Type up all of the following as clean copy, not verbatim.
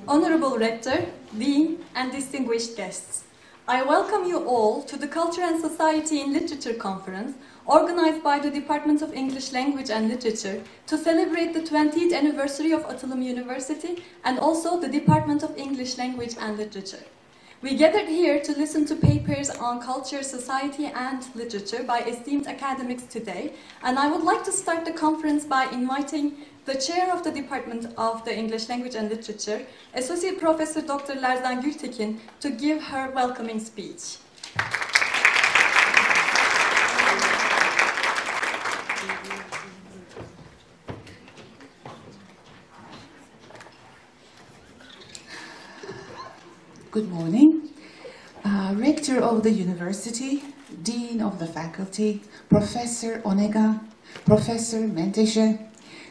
Honorable Rector, Dean, and distinguished guests. I welcome you all to the Culture and Society in Literature Conference, organized by the Department of English Language and Literature to celebrate the 20th anniversary of Atılım University and also the Department of English Language and Literature. We gathered here to listen to papers on culture, society, and literature by esteemed academics today, and I would like to start the conference by inviting the chair of the Department of the English Language and Literature, Associate Professor Dr. Lerzan Gültekin, to give her welcoming speech. Good morning. Rector of the University, Dean of the Faculty, Professor Onega, Professor Menteşe,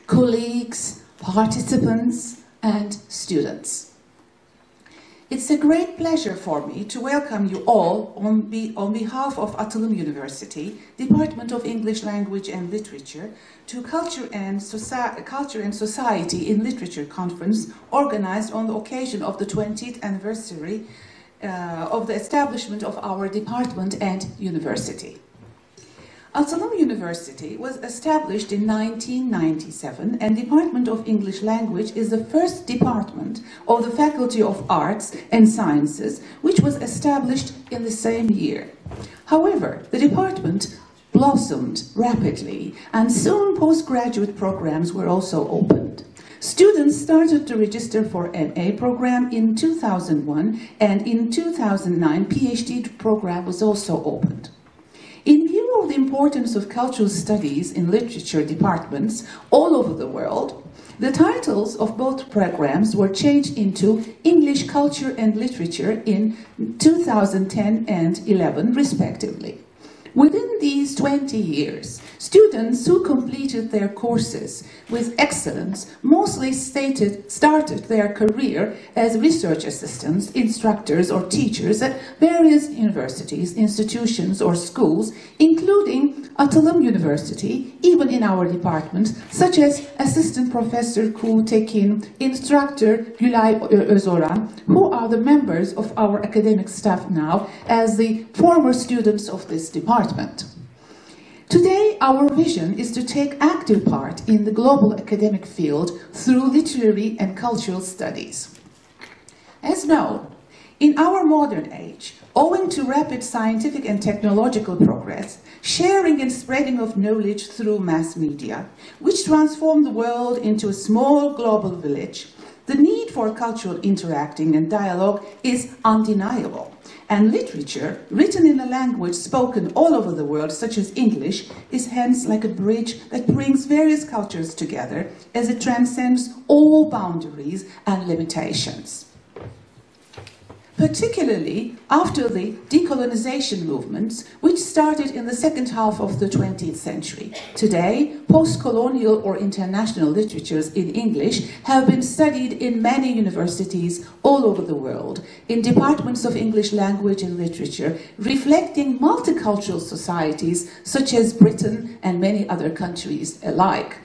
colleagues, participants, and students. It's a great pleasure for me to welcome you all on behalf of Atılım University, Department of English Language and Literature, to Culture and Society in Literature Conference organized on the occasion of the 20th anniversary of the establishment of our department and university. Atılım University was established in 1997, and Department of English Language is the first department of the Faculty of Arts and Sciences, which was established in the same year. However, the department blossomed rapidly, and soon postgraduate programs were also opened. Students started to register for MA program in 2001, and in 2009, PhD program was also opened. In view of the importance of cultural studies in literature departments all over the world, the titles of both programs were changed into English Culture and Literature in 2010 and 11, respectively. Within these 20 years, students who completed their courses with excellence mostly started their career as research assistants, instructors, or teachers at various universities, institutions, or schools, including Atılım University, even in our department, such as Assistant Professor Ku Tekin, Instructor Gülay Özoran, who are the members of our academic staff now as the former students of this department. Today, our vision is to take active part in the global academic field through literary and cultural studies. As known, in our modern age, owing to rapid scientific and technological progress, sharing and spreading of knowledge through mass media, which transform the world into a small global village, the need for cultural interacting and dialogue is undeniable. And literature, written in a language spoken all over the world, such as English, is hence like a bridge that brings various cultures together as it transcends all boundaries and limitations. Particularly after the decolonization movements, which started in the second half of the 20th century. Today, post-colonial or international literatures in English have been studied in many universities all over the world, in departments of English language and literature, reflecting multicultural societies such as Britain and many other countries alike.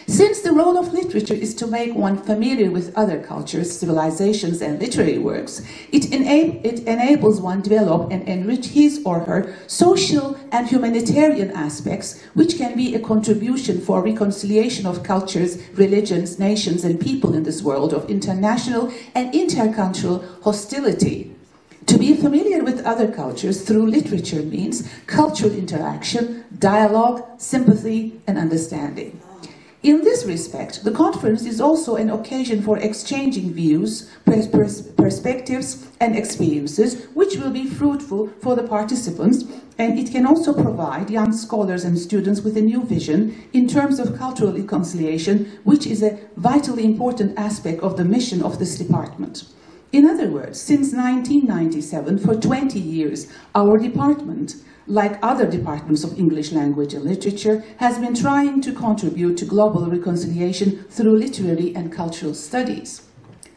Since the role of literature is to make one familiar with other cultures, civilizations, and literary works, it enables one to develop and enrich his or her social and humanitarian aspects, which can be a contribution for reconciliation of cultures, religions, nations, and people in this world of international and intercultural hostility. To be familiar with other cultures through literature means cultural interaction, dialogue, sympathy, and understanding. In this respect, the conference is also an occasion for exchanging views, perspectives, and experiences, which will be fruitful for the participants, and it can also provide young scholars and students with a new vision in terms of cultural reconciliation, which is a vitally important aspect of the mission of this department. In other words, since 1997, for 20 years, our department, like other departments of English language and literature, has been trying to contribute to global reconciliation through literary and cultural studies.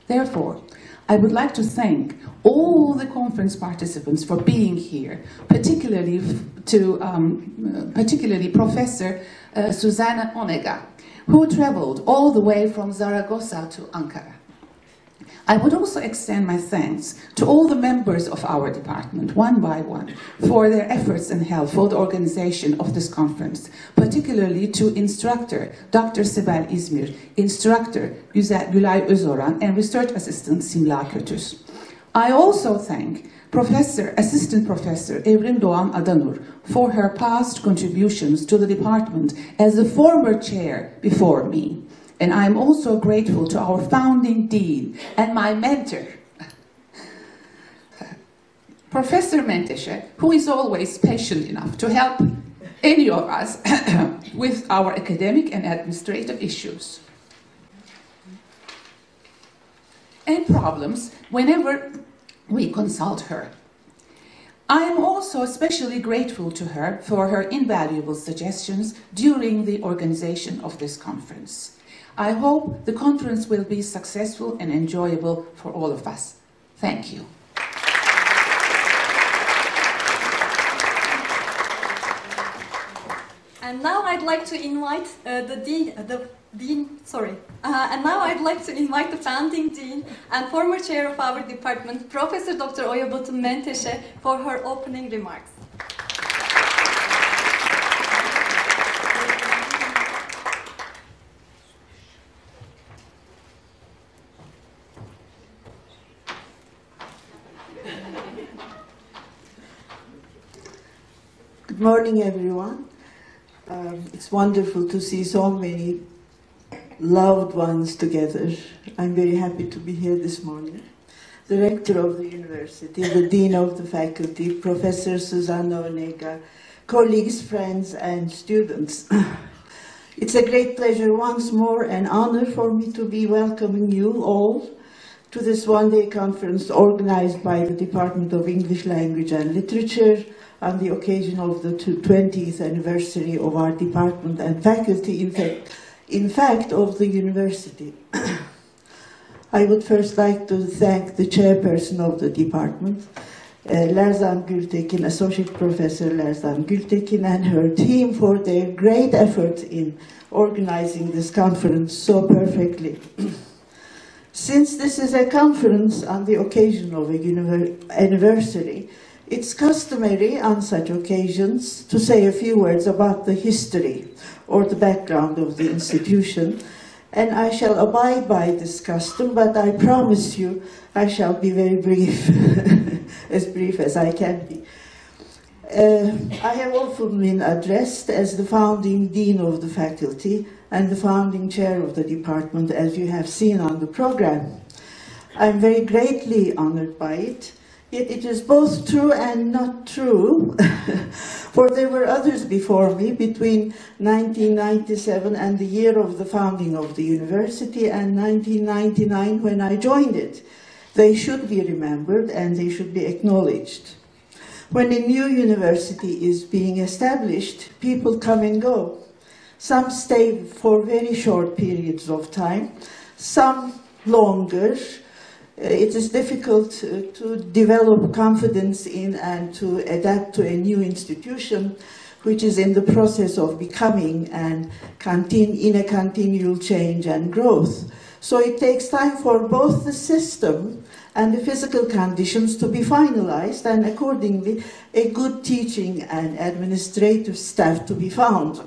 Therefore, I would like to thank all the conference participants for being here, particularly Professor Susanna Onega, who traveled all the way from Zaragoza to Ankara. I would also extend my thanks to all the members of our department, one by one, for their efforts and help for the organization of this conference, particularly to instructor Dr. Sibel İzmir, instructor Gülay Özoran, and research assistant Simla Kötüz. I also thank Assistant Professor Evrim Doğan Adanur for her past contributions to the department as the former chair before me. And I am also grateful to our founding dean and my mentor, Professor Menteşe, who is always patient enough to help any of us with our academic and administrative issues and problems whenever we consult her. I am also especially grateful to her for her invaluable suggestions during the organization of this conference. I hope the conference will be successful and enjoyable for all of us. Thank you. And now I'd like to invite and now I'd like to invite the founding dean and former chair of our department, Professor Dr. Oyabatu Menteşe, for her opening remarks. Good morning, everyone. It's wonderful to see so many loved ones together. I'm very happy to be here this morning. The rector of the university, the dean of the faculty, Professor Susanna Onega, colleagues, friends, and students. It's a great pleasure once more and honor for me to be welcoming you all to this one-day conference organized by the Department of English Language and Literature on the occasion of the 20th anniversary of our department and faculty, in fact of the university. I would first like to thank the chairperson of the department, Lerzan Gültekin, Associate Professor Lerzan Gültekin, and her team for their great effort in organizing this conference so perfectly. Since this is a conference on the occasion of an anniversary, it's customary on such occasions to say a few words about the history or the background of the institution, and I shall abide by this custom, but I promise you I shall be very brief, as brief as I can be. I have often been addressed as the founding dean of the faculty and the founding chair of the department, as you have seen on the program. I'm very greatly honored by it. Yet it is both true and not true, for there were others before me between 1997 and the year of the founding of the university and 1999 when I joined it. They should be remembered and they should be acknowledged. When a new university is being established, people come and go. Some stay for very short periods of time, some longer. It is difficult to develop confidence in and to adapt to a new institution which is in the process of becoming and in a continual change and growth. So it takes time for both the system and the physical conditions to be finalized, and accordingly a good teaching and administrative staff to be formed.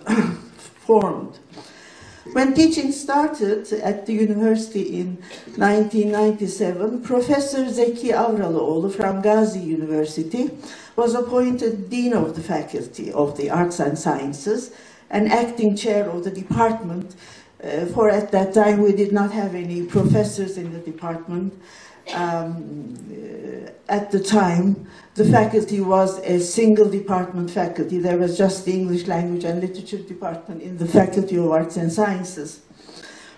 When teaching started at the university in 1997, Professor Zeki Avralıoğlu from Gazi University was appointed Dean of the Faculty of the Arts and Sciences and acting chair of the department, for at that time we did not have any professors in the department. At the time, the faculty was a single department faculty. There was just the English Language and Literature department in the Faculty of Arts and Sciences.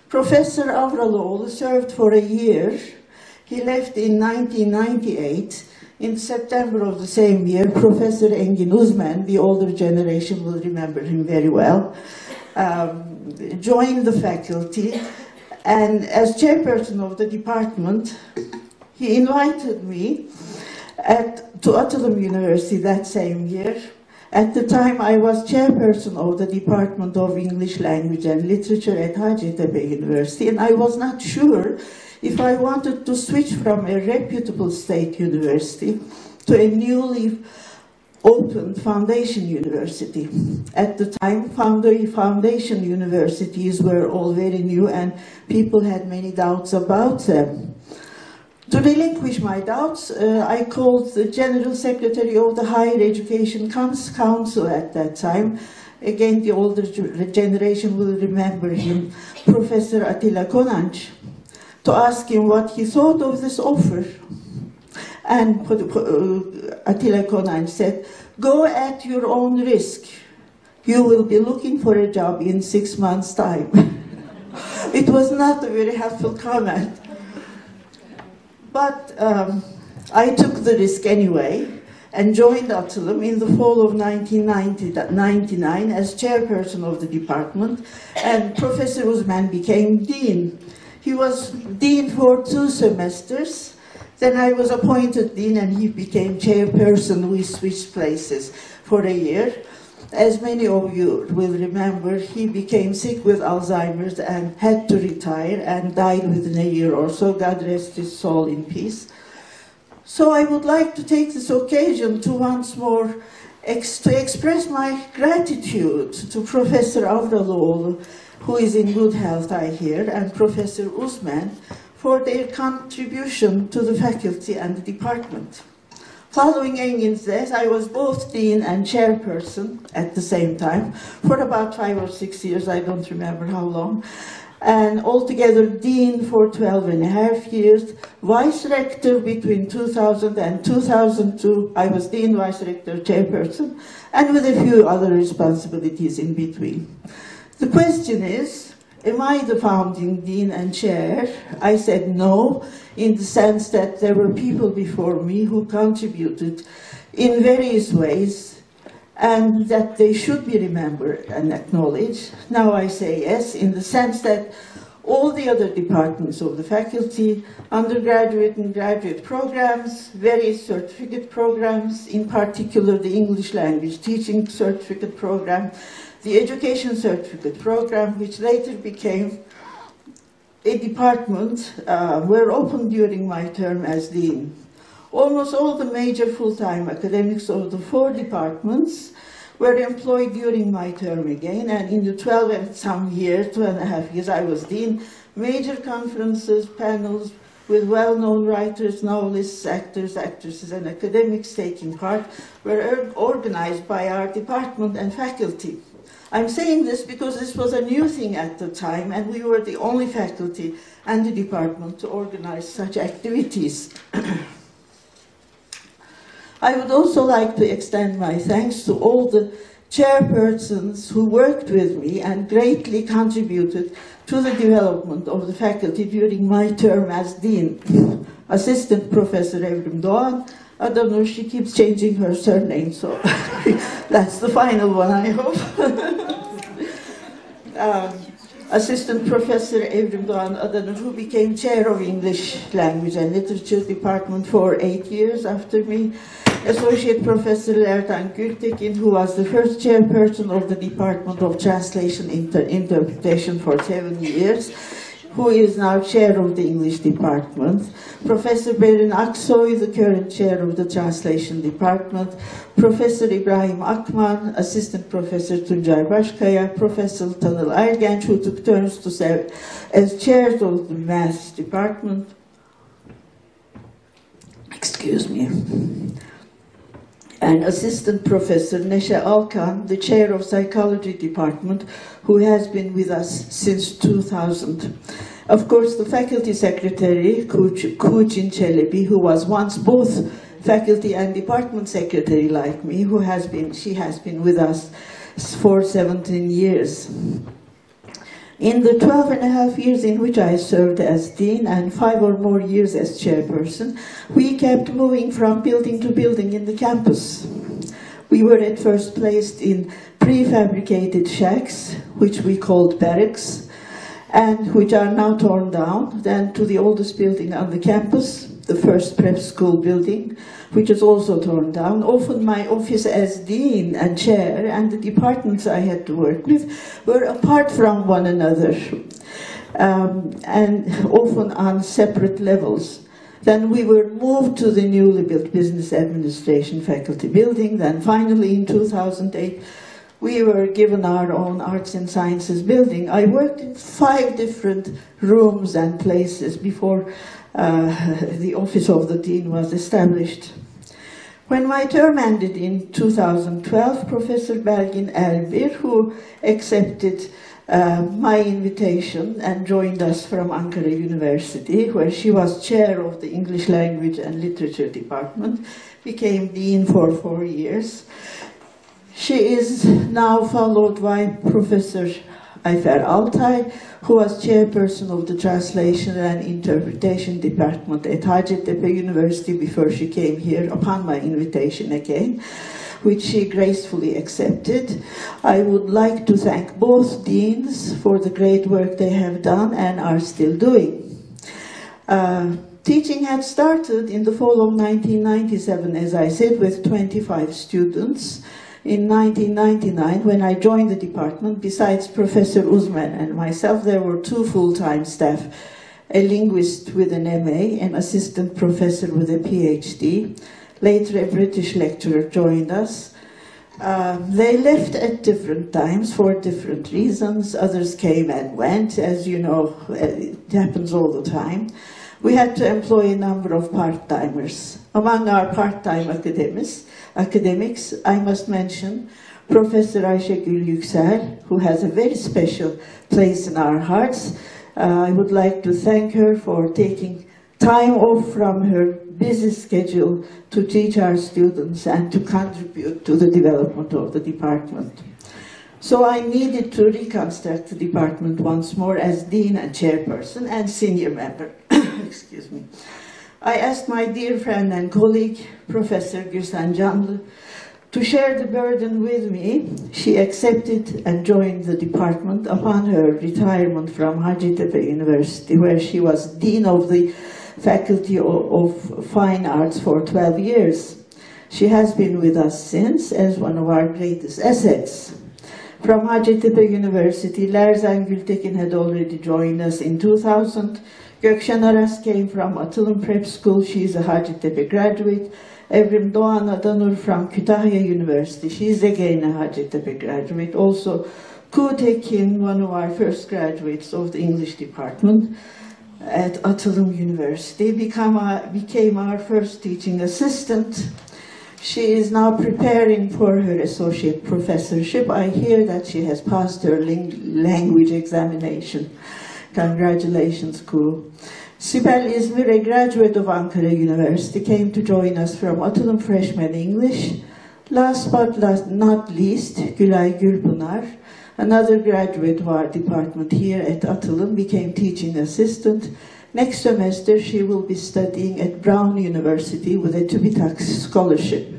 Professor Avralıoğlu served for a year. He left in 1998. In September of the same year, Professor Engin Uzman, the older generation will remember him very well, joined the faculty, and as chairperson of the department, he invited me to Atılım University that same year. At the time, I was chairperson of the Department of English Language and Literature at Hacettepe University, and I was not sure if I wanted to switch from a reputable state university to a newly opened foundation university. At the time, foundation universities were all very new and people had many doubts about them. To relinquish my doubts, I called the General Secretary of the Higher Education Council at that time. Again, the older generation will remember him, Professor Atilla Konanç, to ask him what he thought of this offer. And Atilla Konanç said, "Go at your own risk. You will be looking for a job in 6 months' time." It was not a very helpful comment. But I took the risk anyway and joined Atılım in the fall of 1999 as chairperson of the department, and Professor Uzman became dean. He was dean for 2 semesters. Then I was appointed dean and he became chairperson. We switched places for a year. As many of you will remember, he became sick with Alzheimer's and had to retire and died within a year or so. God rest his soul in peace. So I would like to take this occasion to once more express my gratitude to Professor Avraloğlu, who is in good health, I hear, and Professor Uzman for their contribution to the faculty and the department. Following Engin's death, I was both dean and chairperson at the same time for about 5 or 6 years, I don't remember how long, and altogether dean for 12.5 years, vice rector between 2000 and 2002. I was dean, vice rector, chairperson, and with a few other responsibilities in between. The question is, am I the founding dean and chair? I said no, in the sense that there were people before me who contributed in various ways and that they should be remembered and acknowledged. Now I say yes, in the sense that all the other departments of the faculty, undergraduate and graduate programs, various certificate programs, in particular the English language teaching certificate program, the education certificate program, which later became a department, were opened during my term as dean. Almost all the major full-time academics of the 4 departments were employed during my term again, and in the 12.5 years I was dean, major conferences, panels with well-known writers, novelists, actors, actresses, and academics taking part were organized by our department and faculty. I'm saying this because this was a new thing at the time, and we were the only faculty and the department to organize such activities. I would also like to extend my thanks to all the chairpersons who worked with me and greatly contributed to the development of the faculty during my term as dean. Assistant Professor Evrim Doğan, I don't know, she keeps changing her surname, so that's the final one, I hope. Assistant Professor Evrim Doğan Adanur, who became chair of English Language and Literature Department for 8 years after me. Associate Professor Ertan Gültekin, who was the first chairperson of the Department of Translation Interpretation for 7 years, who is now chair of the English department. Professor Berin Aksoy, the current chair of the Translation Department. Professor İbrahim Akman, Assistant Professor Tuncay Başkaya, Professor Tanıl Ergenç, who took turns to serve as chairs of the Math Department. Excuse me. And Assistant Professor Neşe Alkan, the chair of Psychology Department, who has been with us since 2000. Of course, the faculty secretary, Kucin Çelebi, who was once both faculty and department secretary like me, she has been with us for 17 years. In the 12.5 years in which I served as dean and 5 or more years as chairperson, we kept moving from building to building in the campus. We were at first placed in prefabricated shacks, which we called barracks, and which are now torn down, then to the oldest building on the campus, the first prep school building, which is also torn down. Often my office as dean and chair and the departments I had to work with were apart from one another. and often on separate levels. Then we were moved to the newly built Business Administration Faculty building. Then finally in 2008, we were given our own Arts and Sciences building. I worked in 5 different rooms and places before the office of the dean was established. When my term ended in 2012, Professor Belgin Elbir, who accepted my invitation and joined us from Ankara University, where she was chair of the English Language and Literature Department, became dean for 4 years. She is now followed by Professor Ayfer Altay, who was chairperson of the Translation and Interpretation Department at Hacettepe University before she came here upon my invitation again, which she gracefully accepted. I would like to thank both deans for the great work they have done and are still doing. Teaching had started in the fall of 1997, as I said, with 25 students. In 1999, when I joined the department, besides Professor Uzman and myself, there were 2 full-time staff, a linguist with an MA, an assistant professor with a PhD. Later, a British lecturer joined us. They left at different times for different reasons. Others came and went, as you know, it happens all the time. We had to employ a number of part-timers. Among our part-time academics, I must mention Professor Ayşegül Yüksel, who has a very special place in our hearts. I would like to thank her for taking time off from her busy schedule to teach our students and to contribute to the development of the department. So I needed to reconstruct the department once more as dean and chairperson and senior member. Excuse me. I asked my dear friend and colleague, Professor Gülsen Canlı, to share the burden with me. She accepted and joined the department upon her retirement from Hacettepe University, where she was dean of the Faculty of Fine Arts for 12 years. She has been with us since as one of our greatest assets. From Hacettepe University, Lerzen Gültekin had already joined us in 2000. Gökşen Aras came from Atılım Prep School. She is a Hacettepe graduate. Evrim Doğan Adanur from Kütüphane University. She is again a Hacettepe graduate. Also, Ku Tekin, one of our first graduates of the English department at Atılım University, became our first teaching assistant. She is now preparing for her associate professorship. I hear that she has passed her language examination. Congratulations, Ku. Sibel İzmir, a graduate of Ankara University, came to join us from Atılım Freshman English. Last but not least, Gülay Gülpınar, another graduate of our department here at Atılım, became teaching assistant. Next semester, she will be studying at Brown University with a TÜBİTAK scholarship.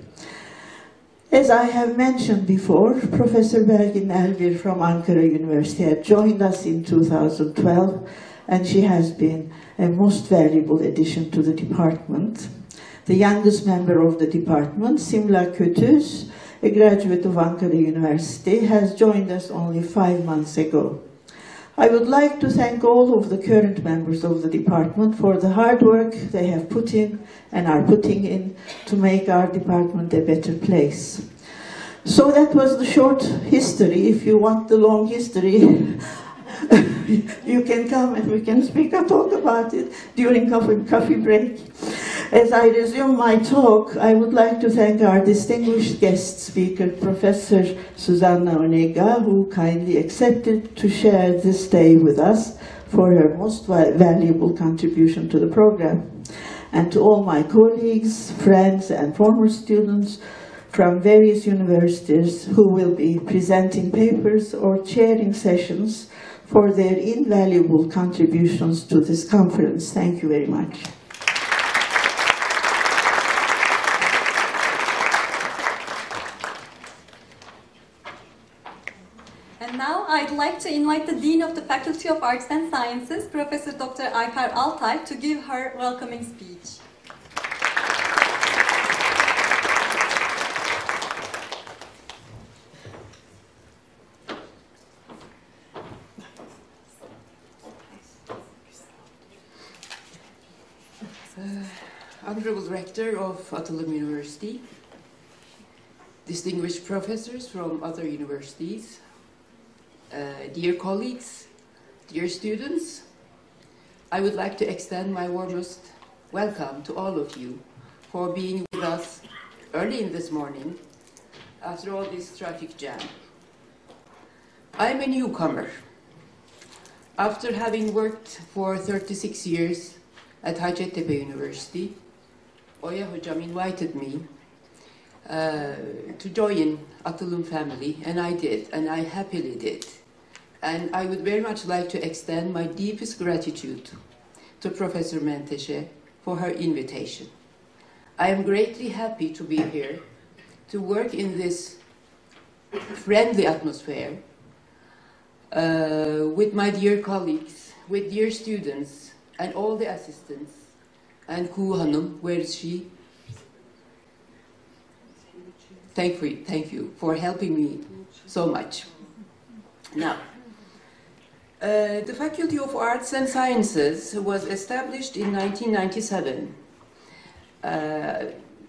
As I have mentioned before, Professor Belgin Elbir from Ankara University had joined us in 2012, and she has been a most valuable addition to the department. The youngest member of the department, Simla Kötüz, a graduate of Ankara University, has joined us only 5 months ago. I would like to thank all of the current members of the department for the hard work they have put in and are putting in to make our department a better place. So that was the short history. If you want the long history, you can come and we can speak and talk about it during coffee break. As I resume my talk, I would like to thank our distinguished guest speaker, Professor Susanna Onega, who kindly accepted to share this day with us for her most valuable contribution to the program. And to all my colleagues, friends, and former students from various universities who will be presenting papers or chairing sessions for their invaluable contributions to this conference. Thank you very much. And now I'd like to invite the Dean of the Faculty of Arts and Sciences, Professor Dr. Ayfer Altay, to give her welcoming speech. Honorable Rector of Atılım University, distinguished professors from other universities, dear colleagues, dear students, I would like to extend my warmest welcome to all of you for being with us early in this morning after all this traffic jam. I'm a newcomer. After having worked for 36 years at Hacettepe University, Oya Hocam invited me to join Atılım family, and I did, and I happily did. And I would very much like to extend my deepest gratitude to Professor Menteşe for her invitation. I am greatly happy to be here, to work in this friendly atmosphere with my dear colleagues, with dear students, and all the assistants. And Ku Hanım, where is she? Thank you for helping me so much. Now, the Faculty of Arts and Sciences was established in 1997.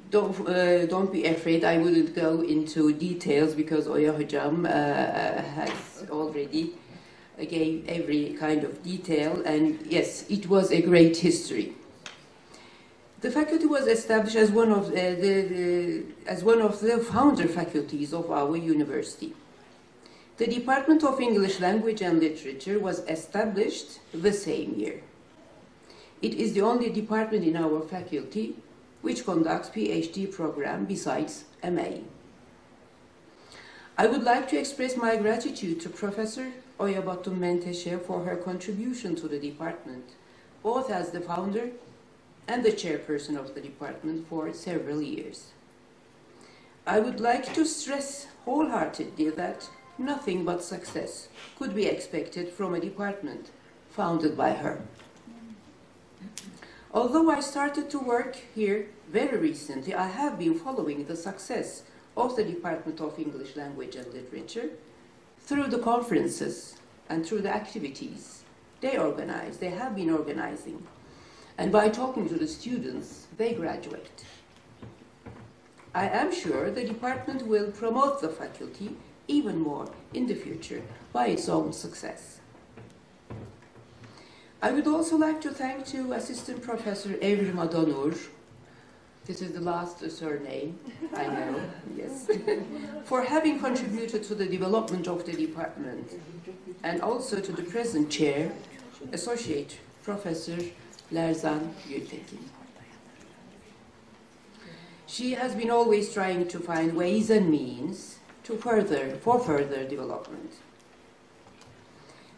Don't be afraid, I wouldn't go into details because Oya Hocam has already gave every kind of detail, and yes, it was a great history. The faculty was established as one of the founder faculties of our university. The Department of English Language and Literature was established the same year. It is the only department in our faculty which conducts PhD program besides MA. I would like to express my gratitude to Professor Oya Menteşe for her contribution to the department, both as the founder and the chairperson of the department for several years. I would like to stress wholeheartedly that nothing but success could be expected from a department founded by her. Although I started to work here very recently, I have been following the success of the Department of English Language and Literature through the conferences and through the activities they have been organizing, and by talking to the students they graduate. I am sure the department will promote the faculty even more in the future by its own success. I would also like to thank to Assistant Professor Evrim Adanur, this is the last surname, I know, yes, for having contributed to the development of the department, and also to the present chair, Associate Professor Lerzan Gültekin. She has been always trying to find ways and means for further development.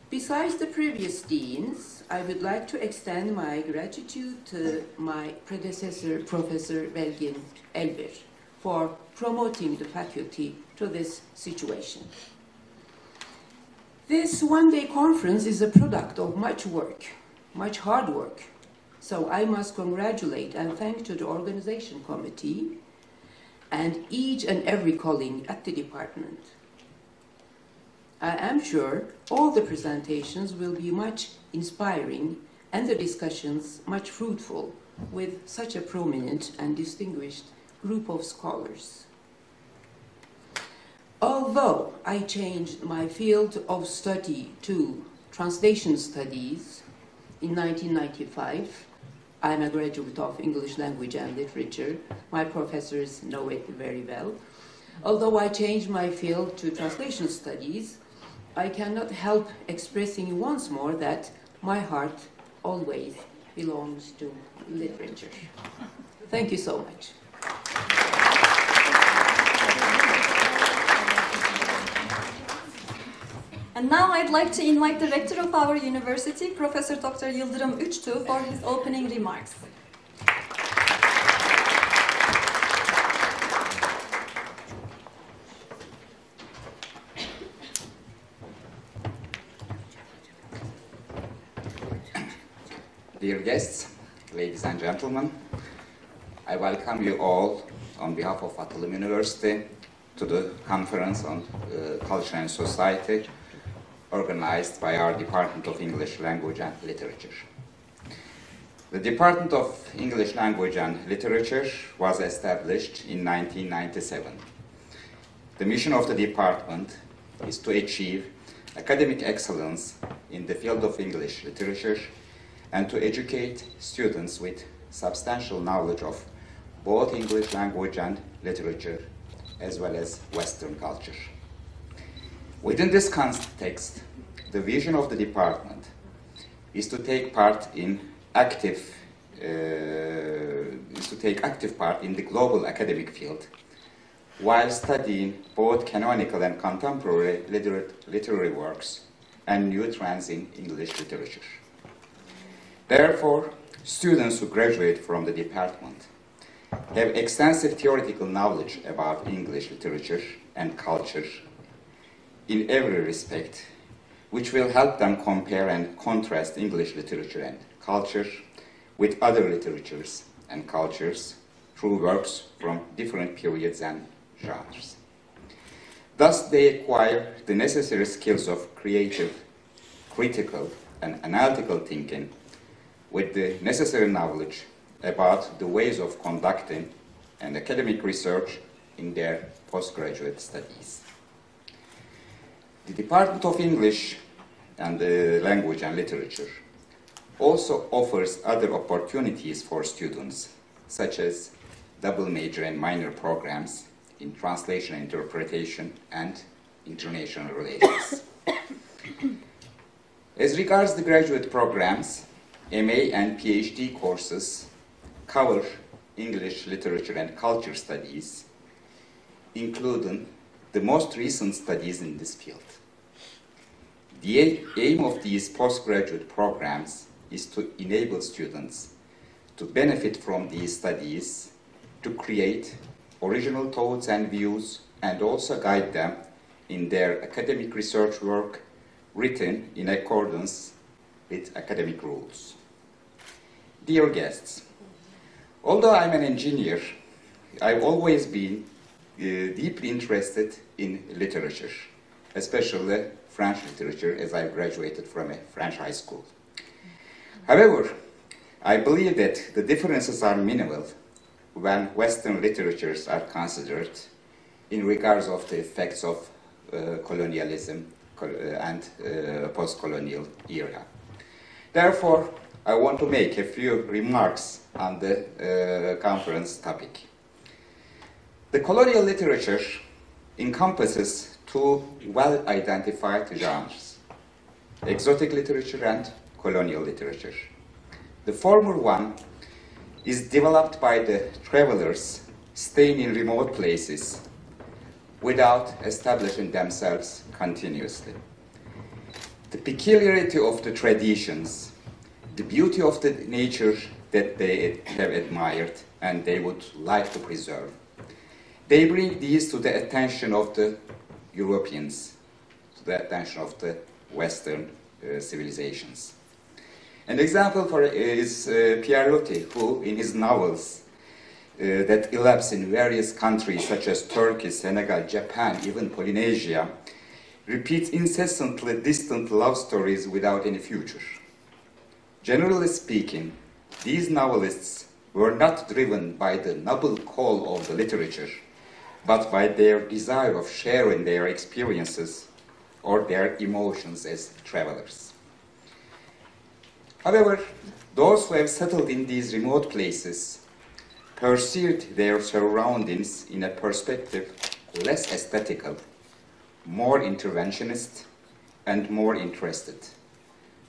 Besides the previous deans, I would like to extend my gratitude to my predecessor, Professor Belgin Elbir, for promoting the faculty to this situation. This one-day conference is a product of much work, much hard work. So I must congratulate and thank to the organization committee and each and every colleague at the department. I am sure all the presentations will be much inspiring and the discussions much fruitful with such a prominent and distinguished group of scholars. Although I changed my field of study to translation studies in 1995, I'm a graduate of English Language and Literature. My professors know it very well. Although I changed my field to translation studies, I cannot help expressing once more that my heart always belongs to literature. Thank you so much. And now I'd like to invite the rector of our university, Professor Dr. Yıldırım Üçtu, for his opening remarks. Dear guests, ladies and gentlemen, I welcome you all on behalf of Atılım University to the Conference on Culture and Society organized by our Department of English Language and Literature. The Department of English Language and Literature was established in 1997. The mission of the department is to achieve academic excellence in the field of English literature and to educate students with substantial knowledge of both English language and literature, as well as Western culture. Within this context, the vision of the department is to take active part in the global academic field while studying both canonical and contemporary literary works and new trends in English literature. Therefore, students who graduate from the department have extensive theoretical knowledge about English literature and culture in every respect, which will help them compare and contrast English literature and culture with other literatures and cultures through works from different periods and genres. Thus, they acquire the necessary skills of creative, critical, and analytical thinking with the necessary knowledge about the ways of conducting an academic research in their postgraduate studies. The Department of English and Language and Literature also offers other opportunities for students, such as double major and minor programs in translation and interpretation and international relations. As regards the graduate programs, MA and PhD courses cover English literature and culture studies, including the most recent studies in this field. The aim of these postgraduate programs is to enable students to benefit from these studies, to create original thoughts and views, and also guide them in their academic research work written in accordance with academic rules. Dear guests, although I'm an engineer, I've always been deeply interested in literature, especially French literature, as I graduated from a French high school. However, I believe that the differences are minimal when Western literatures are considered in regards of the effects of colonialism and post-colonial era. Therefore, I want to make a few remarks on the conference topic. The colonial literature encompasses two well-identified genres, exotic literature and colonial literature. The former one is developed by the travelers staying in remote places without establishing themselves continuously. The peculiarity of the traditions, the beauty of the nature that they have admired and they would like to preserve, they bring these to the attention of the Europeans, to the attention of the Western civilizations. An example for is Pierre Loti, who in his novels that elapse in various countries such as Turkey, Senegal, Japan, even Polynesia, repeats incessantly distant love stories without any future. Generally speaking, these novelists were not driven by the noble call of the literature, but by their desire of sharing their experiences or their emotions as travelers. However, those who have settled in these remote places perceived their surroundings in a perspective less aesthetical, more interventionist, and more interested,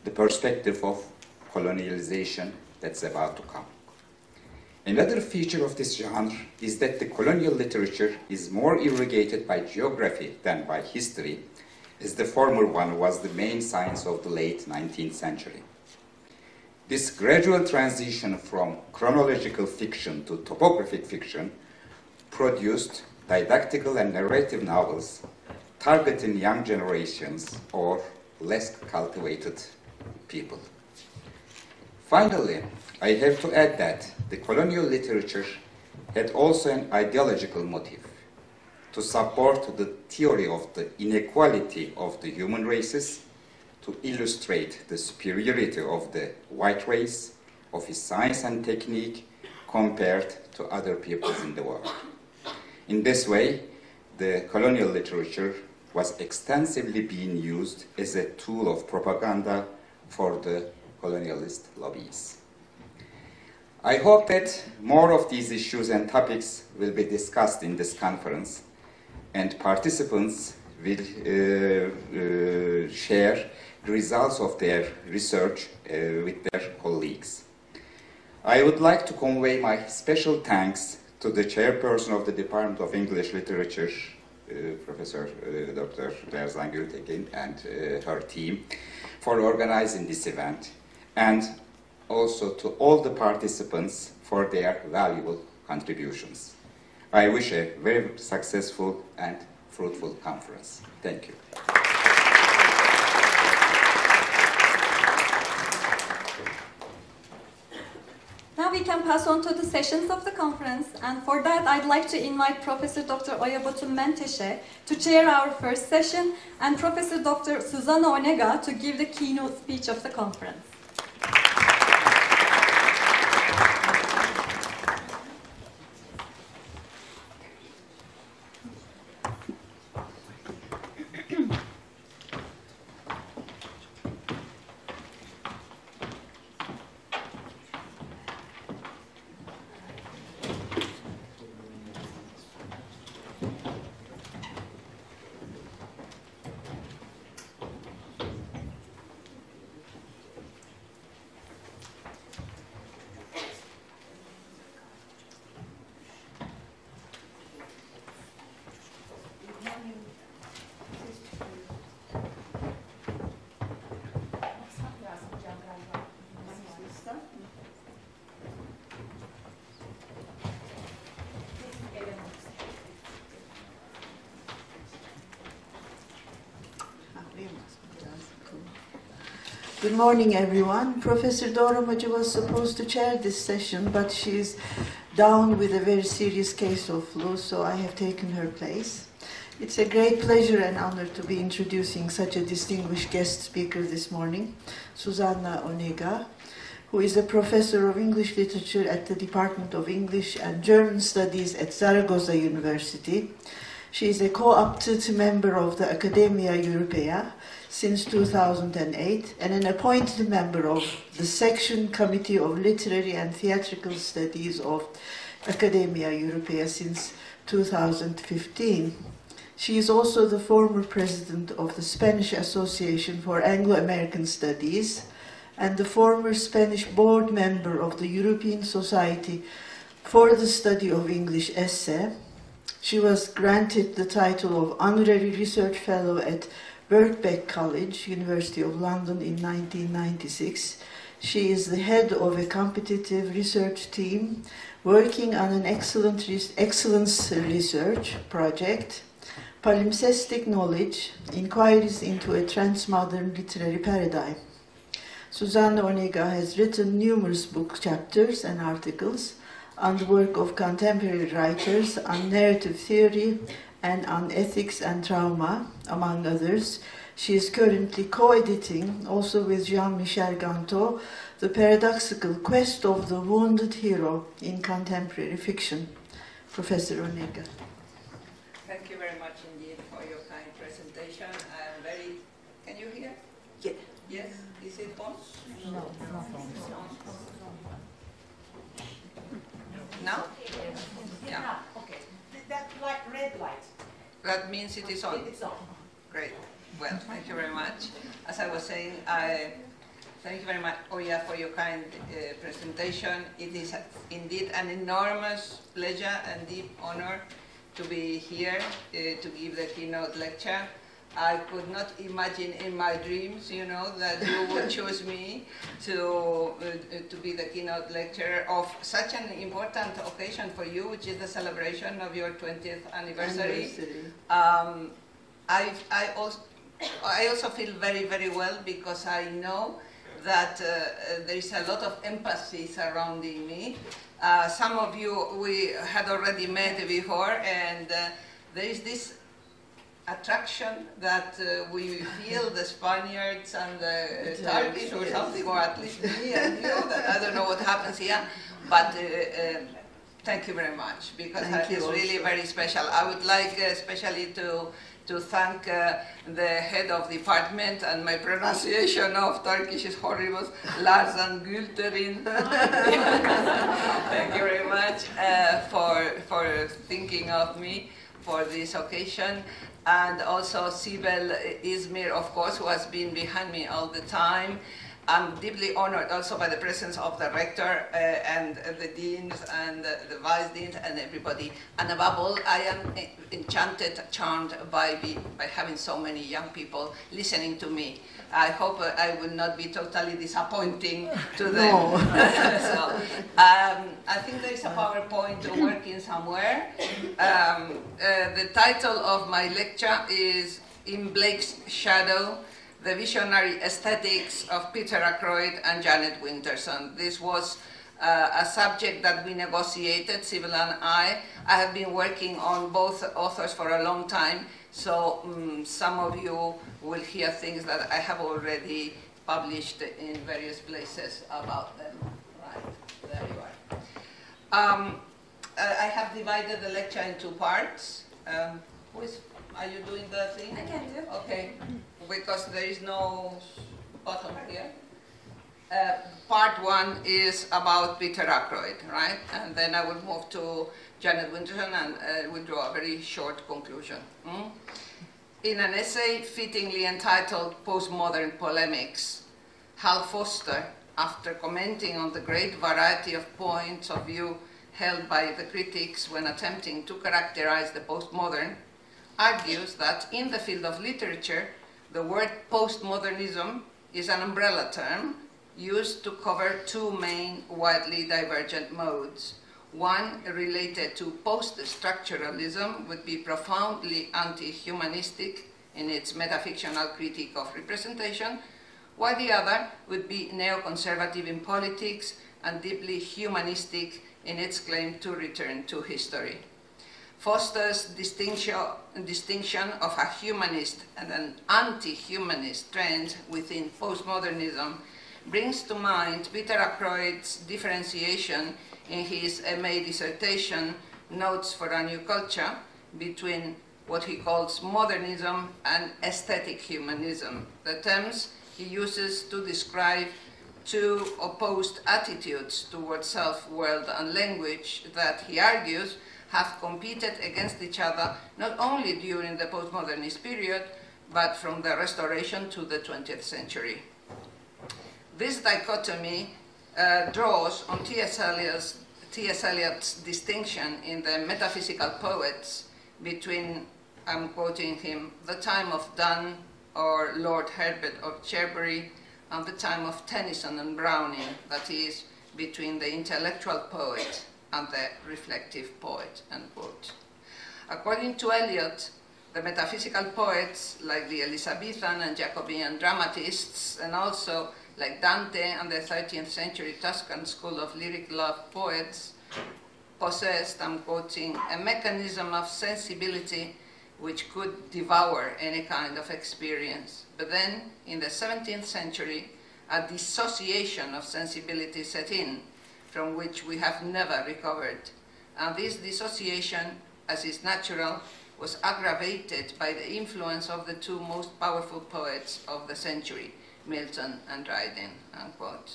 the perspective of colonialization that's about to come. Another feature of this genre is that the colonial literature is more irrigated by geography than by history, as the former one was the main science of the late 19th century. This gradual transition from chronological fiction to topographic fiction produced didactical and narrative novels targeting young generations or less cultivated people. Finally, I have to add that the colonial literature had also an ideological motive to support the theory of the inequality of the human races, to illustrate the superiority of the white race of his science and technique compared to other peoples in the world. In this way, the colonial literature was extensively being used as a tool of propaganda for the colonialist lobbies. I hope that more of these issues and topics will be discussed in this conference, and participants will share the results of their research with their colleagues. I would like to convey my special thanks to the chairperson of the Department of English Literature, Professor Dr. Lerzan Gültekin, and her team for organizing this event, and also to all the participants for their valuable contributions. I wish a very successful and fruitful conference. Thank you. Now we can pass on to the sessions of the conference, and for that I'd like to invite Professor Dr. Oya Menteşe to chair our first session, and Professor Dr. Susanna Onega to give the keynote speech of the conference. Good morning, everyone. Professor Dora Hoca was supposed to chair this session, but she's down with a very serious case of flu, so I have taken her place. It's a great pleasure and honor to be introducing such a distinguished guest speaker this morning, Susanna Onega, who is a professor of English literature at the Department of English and German Studies at Zaragoza University. She is a co-opted member of the Academia Europaea since 2008 and an appointed member of the Section Committee of Literary and Theatrical Studies of Academia Europaea since 2015. She is also the former president of the Spanish Association for Anglo-American Studies and the former Spanish board member of the European Society for the Study of English Essay. She was granted the title of Honorary Research Fellow at Birkbeck College, University of London in 1996. She is the head of a competitive research team working on an excellence research project, Palimpsestic Knowledge, Inquiries into a Transmodern Literary Paradigm. Susanna Onega has written numerous book chapters and articles on the work of contemporary writers, on narrative theory, and on ethics and trauma, among others. She is currently co-editing, also with Jean-Michel Ganteau, The Paradoxical Quest of the Wounded Hero in Contemporary Fiction. Professor Onega. Thank you very much indeed for your kind presentation. I'm very... Can you hear? Yeah. Yes? Is it on? No. Now? Yeah. Okay. That red light. That means it is on. It's on. Great. Well, thank you very much. As I was saying, thank you very much, Oya, for your kind presentation. It is indeed an enormous pleasure and deep honor to be here to give the keynote lecture. I could not imagine in my dreams, you know, that you would choose me to be the keynote lecturer of such an important occasion for you, which is the celebration of your 20th anniversary. I also feel very, very well because I know that there is a lot of empathy surrounding me. Some of you we had already met before, and there is this attraction that we feel the Spaniards and the Turkish or something, or at least me and you, that I don't know what happens here, but thank you very much, because it's really very special. I would like especially to thank the head of department, and my pronunciation of Turkish is horrible, Lars and Gülterin. Thank you very much for thinking of me for this occasion. And also Sibel Izmir, of course, who has been behind me all the time. I'm deeply honored also by the presence of the rector and the deans and the vice deans and everybody. And above all, I am enchanted, charmed by having so many young people listening to me. I hope I will not be totally disappointing to them. No. So, I think there is a PowerPoint working somewhere. The title of my lecture is In Blake's Shadow, the Visionary Aesthetics of Peter Ackroyd and Janet Winterson. This was a subject that we negotiated, Sibel and I. I have been working on both authors for a long time, so some of you will hear things that I have already published in various places about them. Right, there you are. I have divided the lecture in two parts. Are you doing the thing? I can do. Okay, because there is no button here. Part 1 is about Peter Ackroyd, right? And then I will move to Janet Winterson and we'll draw a very short conclusion. In an essay fittingly entitled Postmodern Polemics, Hal Foster, after commenting on the great variety of points of view held by the critics when attempting to characterize the postmodern, argues that in the field of literature, the word postmodernism is an umbrella term used to cover two main widely divergent modes. One, related to post-structuralism, would be profoundly anti-humanistic in its metafictional critique of representation, while the other would be neoconservative in politics and deeply humanistic in its claim to return to history. Foster's distinction of a humanist and an anti-humanist trend within postmodernism brings to mind Peter Ackroyd's differentiation in his MA dissertation, Notes for a New Culture, between what he calls modernism and aesthetic humanism, the terms he uses to describe two opposed attitudes towards self, world, and language that, he argues, have competed against each other not only during the postmodernist period, but from the Restoration to the 20th century. This dichotomy draws on T.S. Eliot's distinction in the Metaphysical Poets between, I'm quoting him, the time of Donne or Lord Herbert of Cherbury and the time of Tennyson and Browning, that is, between the intellectual poet and the reflective poet, unquote. According to Eliot, the metaphysical poets, like the Elizabethan and Jacobean dramatists, and also like Dante and the 13th century Tuscan school of lyric love poets, possessed, I'm quoting, a mechanism of sensibility which could devour any kind of experience. But then, in the 17th century, a dissociation of sensibility set in, from which we have never recovered. And this dissociation, as is natural, was aggravated by the influence of the two most powerful poets of the century, Milton and Dryden, unquote.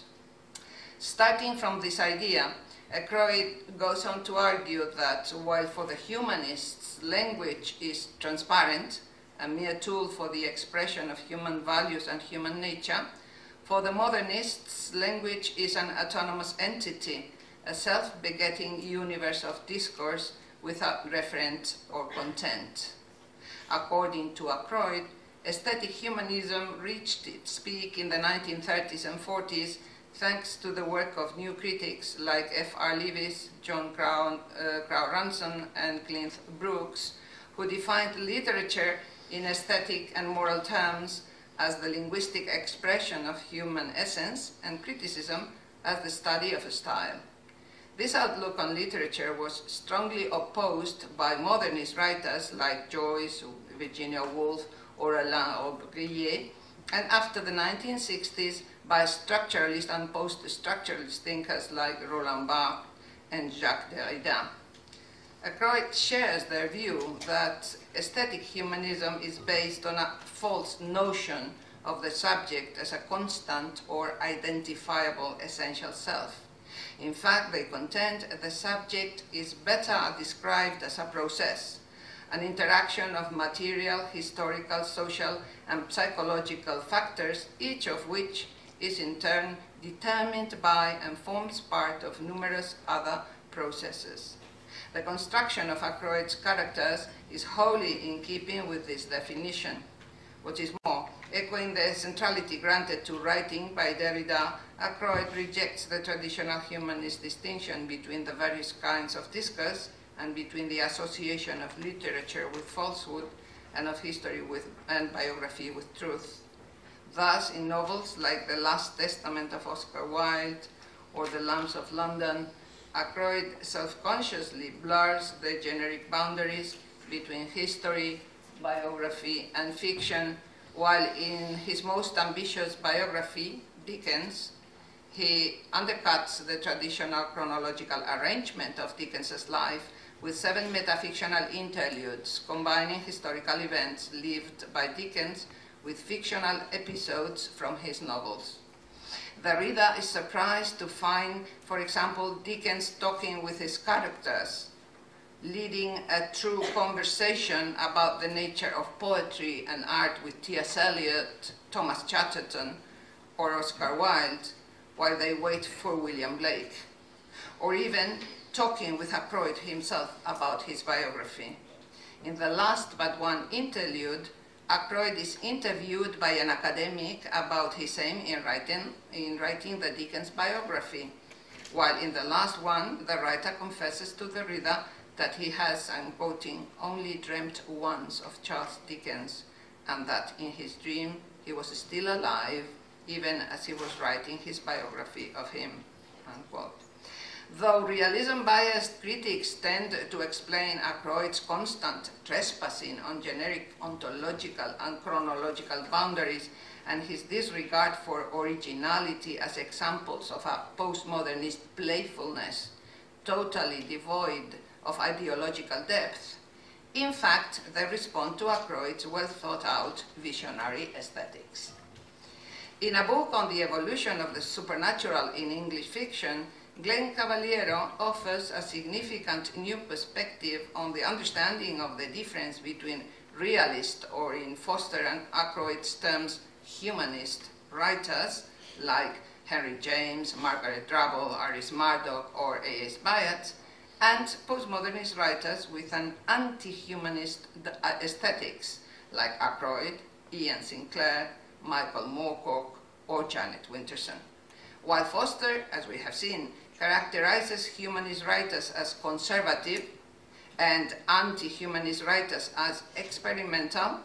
Starting from this idea, Ackroyd goes on to argue that while for the humanists, language is transparent, a mere tool for the expression of human values and human nature, for the modernists, language is an autonomous entity, a self-begetting universe of discourse without referent or content. According to Ackroyd, aesthetic humanism reached its peak in the 1930s and 40s thanks to the work of new critics like F.R. Lewis, John Crow Ransom, and Clint Brooks, who defined literature in aesthetic and moral terms as the linguistic expression of human essence, and criticism as the study of a style. This outlook on literature was strongly opposed by modernist writers like Joyce, Virginia Woolf, or Alain Aubrier, and after the 1960s by structuralist and post-structuralist thinkers like Roland Barthes and Jacques Derrida. Ackroyd shares their view that aesthetic humanism is based on a false notion of the subject as a constant or identifiable essential self. In fact, they contend the subject is better described as a process, an interaction of material, historical, social, and psychological factors, each of which is in turn determined by and forms part of numerous other processes. The construction of Ackroyd's characters is wholly in keeping with this definition. What is more, echoing the centrality granted to writing by Derrida, Ackroyd rejects the traditional humanist distinction between the various kinds of discourse and between the association of literature with falsehood and of history and biography with truth. Thus, in novels like The Last Testament of Oscar Wilde or The Lambs of London, Ackroyd self-consciously blurs the generic boundaries between history, biography, and fiction, while in his most ambitious biography, Dickens, he undercuts the traditional chronological arrangement of Dickens's life with 7 metafictional interludes combining historical events lived by Dickens with fictional episodes from his novels. The reader is surprised to find, for example, Dickens talking with his characters, leading a true conversation about the nature of poetry and art with T.S. Eliot, Thomas Chatterton, or Oscar Wilde, while they wait for William Blake, or even talking with Ackroyd himself about his biography. In the last but one interlude, Ackroyd is interviewed by an academic about his aim in writing the Dickens biography, while in the last one, the writer confesses to the reader that he has, I'm quoting, only dreamt once of Charles Dickens, and that in his dream he was still alive, even as he was writing his biography of him, unquote. Though realism-biased critics tend to explain Ackroyd's constant trespassing on generic ontological and chronological boundaries and his disregard for originality as examples of a postmodernist playfulness, totally devoid of ideological depth, in fact, they respond to Ackroyd's well-thought-out visionary aesthetics. In a book on the evolution of the supernatural in English fiction, Glenn Cavaliero offers a significant new perspective on the understanding of the difference between realist, or in Foster and Ackroyd's terms, humanist writers like Henry James, Margaret Drabble, Iris Murdoch, or A.S. Byatt, and postmodernist writers with an anti-humanist aesthetics like Ackroyd, Ian Sinclair, Michael Moorcock, or Janet Winterson. While Foster, as we have seen, characterizes humanist writers as conservative and anti-humanist writers as experimental,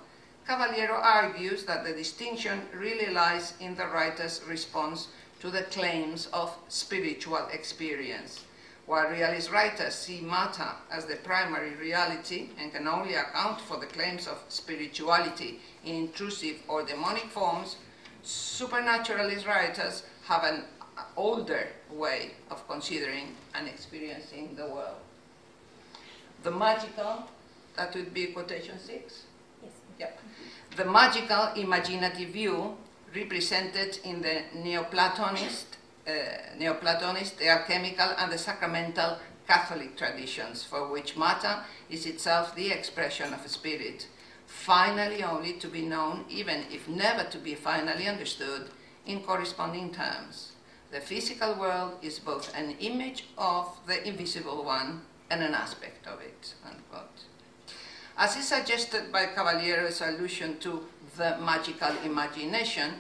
Cavaliero argues that the distinction really lies in the writer's response to the claims of spiritual experience. While realist writers see matter as the primary reality and can only account for the claims of spirituality in intrusive or demonic forms, supernaturalist writers have an older way of considering and experiencing the world. The magical, that would be quotation 6? Yes. Yep. The magical imaginative view represented in the Neoplatonist, the alchemical, and the sacramental Catholic traditions, for which matter is itself the expression of a spirit, finally only to be known, even if never to be finally understood, in corresponding terms. The physical world is both an image of the invisible one and an aspect of it, unquote. As is suggested by Cavaliero's allusion to the magical imagination,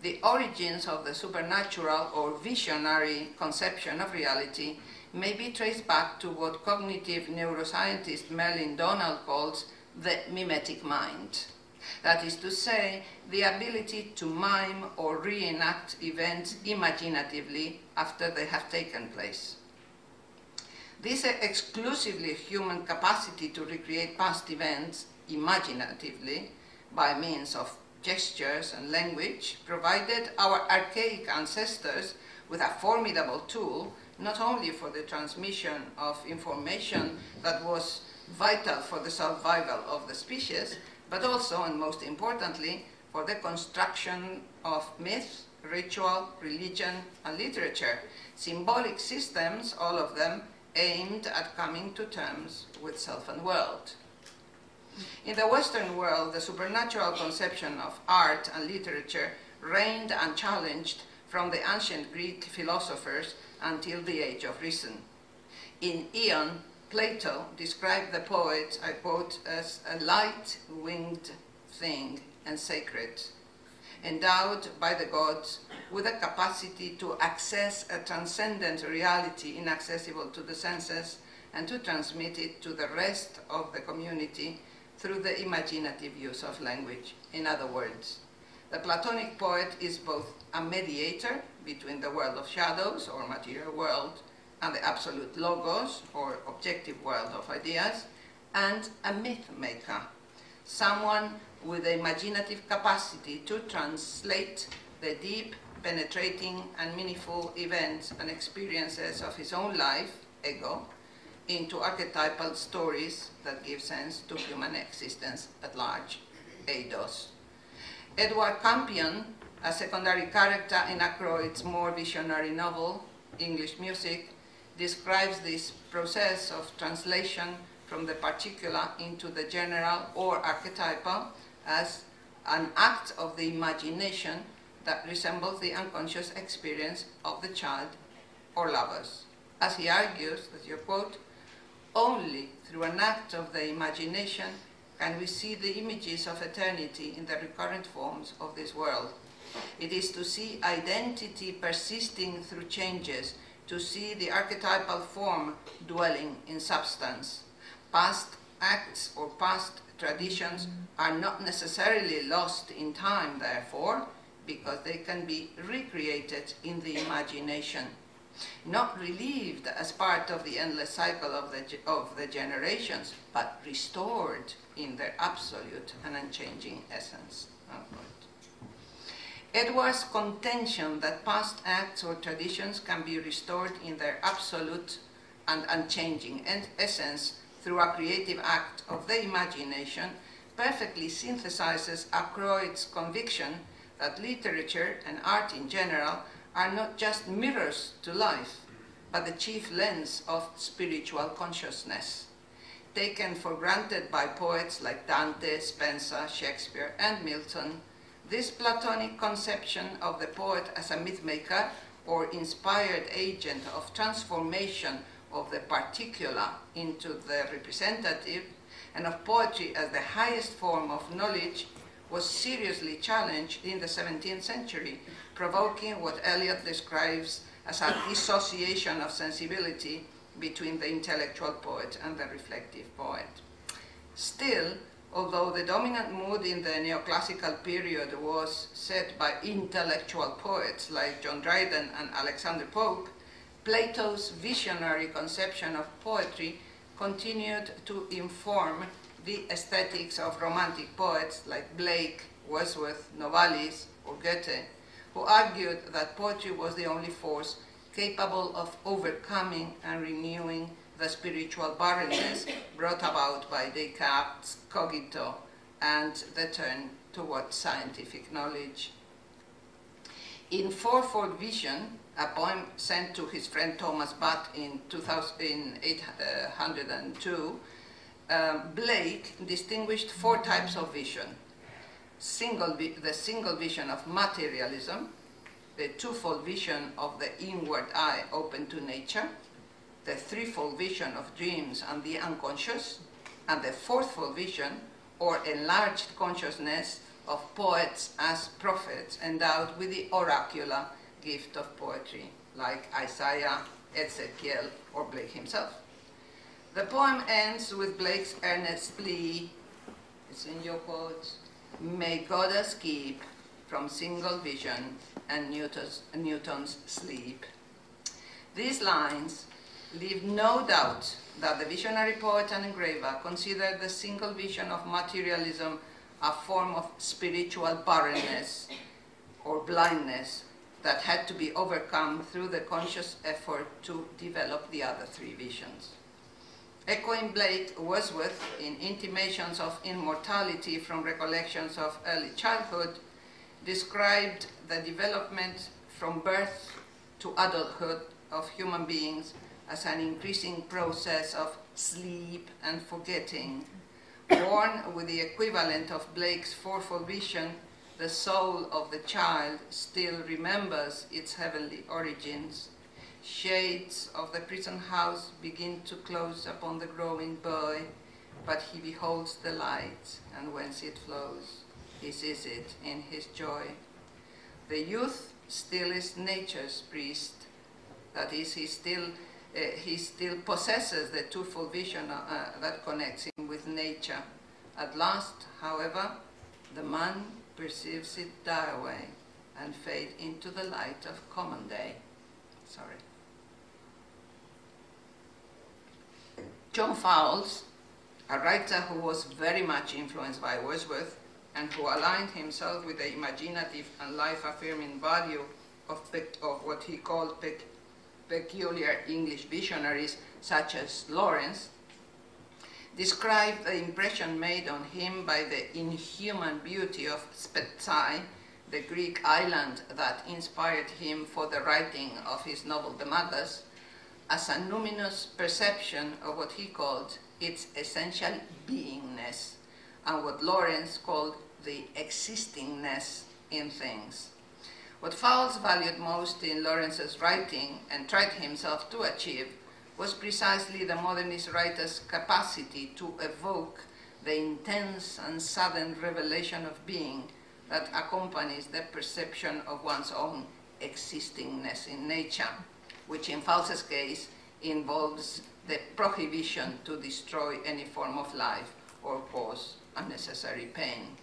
the origins of the supernatural or visionary conception of reality may be traced back to what cognitive neuroscientist Merlin Donald calls the mimetic mind. That is to say, the ability to mime or reenact events imaginatively after they have taken place. This exclusively human capacity to recreate past events imaginatively by means of gestures and language provided our archaic ancestors with a formidable tool, not only for the transmission of information that was vital for the survival of the species, but also, and most importantly, for the construction of myth, ritual, religion, and literature, symbolic systems, all of them aimed at coming to terms with self and world. In the Western world, the supernatural conception of art and literature reigned unchallenged from the ancient Greek philosophers until the age of reason. In Aeon, Plato described the poet, I quote, as a light-winged thing and sacred, endowed by the gods with a capacity to access a transcendent reality inaccessible to the senses and to transmit it to the rest of the community through the imaginative use of language. In other words, the Platonic poet is both a mediator between the world of shadows, or material world, and the absolute logos, or objective world of ideas, and a myth maker, someone with the imaginative capacity to translate the deep, penetrating, and meaningful events and experiences of his own life, ego, into archetypal stories that give sense to human existence at large, eidos. Edward Campion, a secondary character in Ackroyd's more visionary novel, English Music, describes this process of translation from the particular into the general or archetypal as an act of the imagination that resembles the unconscious experience of the child or lovers. As he argues, as you quote, only through an act of the imagination can we see the images of eternity in the recurrent forms of this world. It is to see identity persisting through changes, to see the archetypal form dwelling in substance. Past acts or past traditions are not necessarily lost in time, therefore, because they can be recreated in the imagination, not relived as part of the endless cycle of the generations, but restored in their absolute and unchanging essence. Edward's contention that past acts or traditions can be restored in their absolute and unchanging essence through a creative act of the imagination perfectly synthesizes Ackroyd's conviction that literature and art in general are not just mirrors to life, but the chief lens of spiritual consciousness. Taken for granted by poets like Dante, Spencer, Shakespeare, and Milton, this Platonic conception of the poet as a mythmaker or inspired agent of transformation of the particular into the representative, and of poetry as the highest form of knowledge, was seriously challenged in the 17th century, provoking what Eliot describes as a dissociation of sensibility between the intellectual poet and the reflective poet. Still, although the dominant mood in the neoclassical period was set by intellectual poets like John Dryden and Alexander Pope, Plato's visionary conception of poetry continued to inform the aesthetics of romantic poets like Blake, Wordsworth, Novalis, or Goethe, who argued that poetry was the only force capable of overcoming and renewing the spiritual barrenness brought about by Descartes' cogito and the turn towards scientific knowledge. In Fourfold Vision, a poem sent to his friend Thomas Butt in 1802, Blake distinguished 4 types of vision. The single vision of materialism, the twofold vision of the inward eye open to nature, the threefold vision of dreams and the unconscious, and the fourthfold vision, or enlarged consciousness, of poets as prophets endowed with the oracular gift of poetry, like Isaiah, Ezekiel, or Blake himself. The poem ends with Blake's earnest plea, it's in your quotes, "May God us keep from single vision and Newton's sleep." These lines leave no doubt that the visionary poet and engraver considered the single vision of materialism a form of spiritual barrenness or blindness that had to be overcome through the conscious effort to develop the other three visions. Echoing Blake Wordsworth in Intimations of Immortality from Recollections of Early Childhood, described the development from birth to adulthood of human beings as an increasing process of sleep and forgetting. Born with the equivalent of Blake's fourfold vision, the soul of the child still remembers its heavenly origins. Shades of the prison house begin to close upon the growing boy, but he beholds the light, and whence it flows, he sees it in his joy. The youth still is nature's priest, that is, he still possesses the twofold vision that connects him with nature. At last, however, the man perceives it die away and fade into the light of common day. Sorry. John Fowles, a writer who was very much influenced by Wordsworth and who aligned himself with the imaginative and life-affirming value of what he called peculiar English visionaries such as Lawrence, described the impression made on him by the inhuman beauty of Spetsae, the Greek island that inspired him for the writing of his novel The Magus, as a numinous perception of what he called its essential beingness, and what Lawrence called the existingness in things. What Fowles valued most in Lawrence's writing and tried himself to achieve was precisely the modernist writer's capacity to evoke the intense and sudden revelation of being that accompanies the perception of one's own existingness in nature, which in Fowles's case involves the prohibition to destroy any form of life or cause unnecessary pain.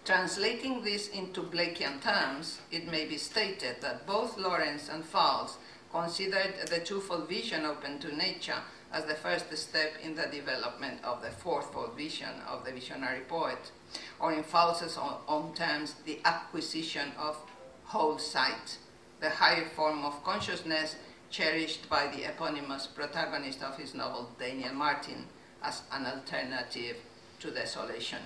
Translating this into Blakean terms, it may be stated that both Lawrence and Fowles considered the twofold vision open to nature as the first step in the development of the fourfold vision of the visionary poet, or in Fowles's own terms, the acquisition of whole sight, the higher form of consciousness cherished by the eponymous protagonist of his novel, Daniel Martin, as an alternative to desolation.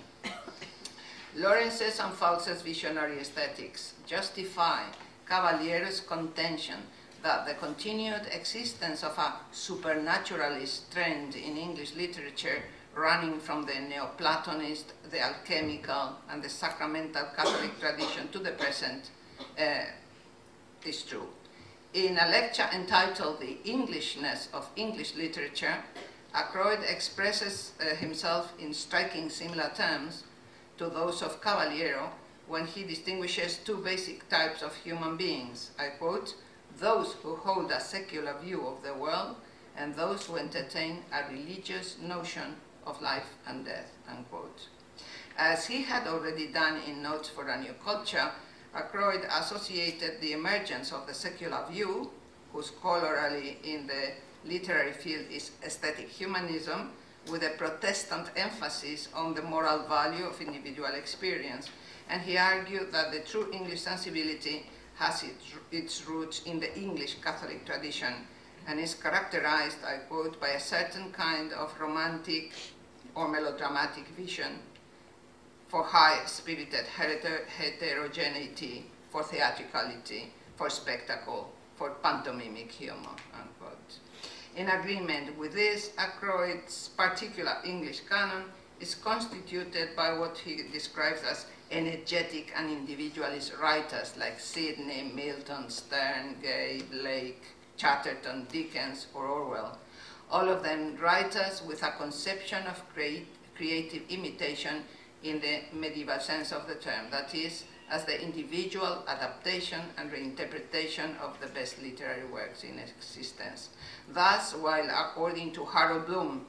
Lawrence's and Fowles's visionary aesthetics justify Cavaliero's contention that the continued existence of a supernaturalist trend in English literature running from the Neoplatonist, the alchemical, and the sacramental Catholic tradition to the present is true. In a lecture entitled The Englishness of English Literature, Ackroyd expresses himself in striking similar terms to those of Cavaliero when he distinguishes two basic types of human beings. I quote, "Those who hold a secular view of the world and those who entertain a religious notion of life and death," unquote. As he had already done in Notes for a New Culture, Ackroyd associated the emergence of the secular view, whose corollary in the literary field is aesthetic humanism, with a Protestant emphasis on the moral value of individual experience, and he argued that the true English sensibility has its roots in the English Catholic tradition and is characterized, I quote, by a certain kind of romantic or melodramatic vision for high-spirited heterogeneity, for theatricality, for spectacle, for pantomimic humor, unquote. In agreement with this, Ackroyd's particular English canon is constituted by what he describes as energetic and individualist writers like Sidney, Milton, Sterne, Gay, Blake, Chatterton, Dickens, or Orwell. All of them writers with a conception of creative imitation in the medieval sense of the term, that is, as the individual adaptation and reinterpretation of the best literary works in existence. Thus, while according to Harold Bloom,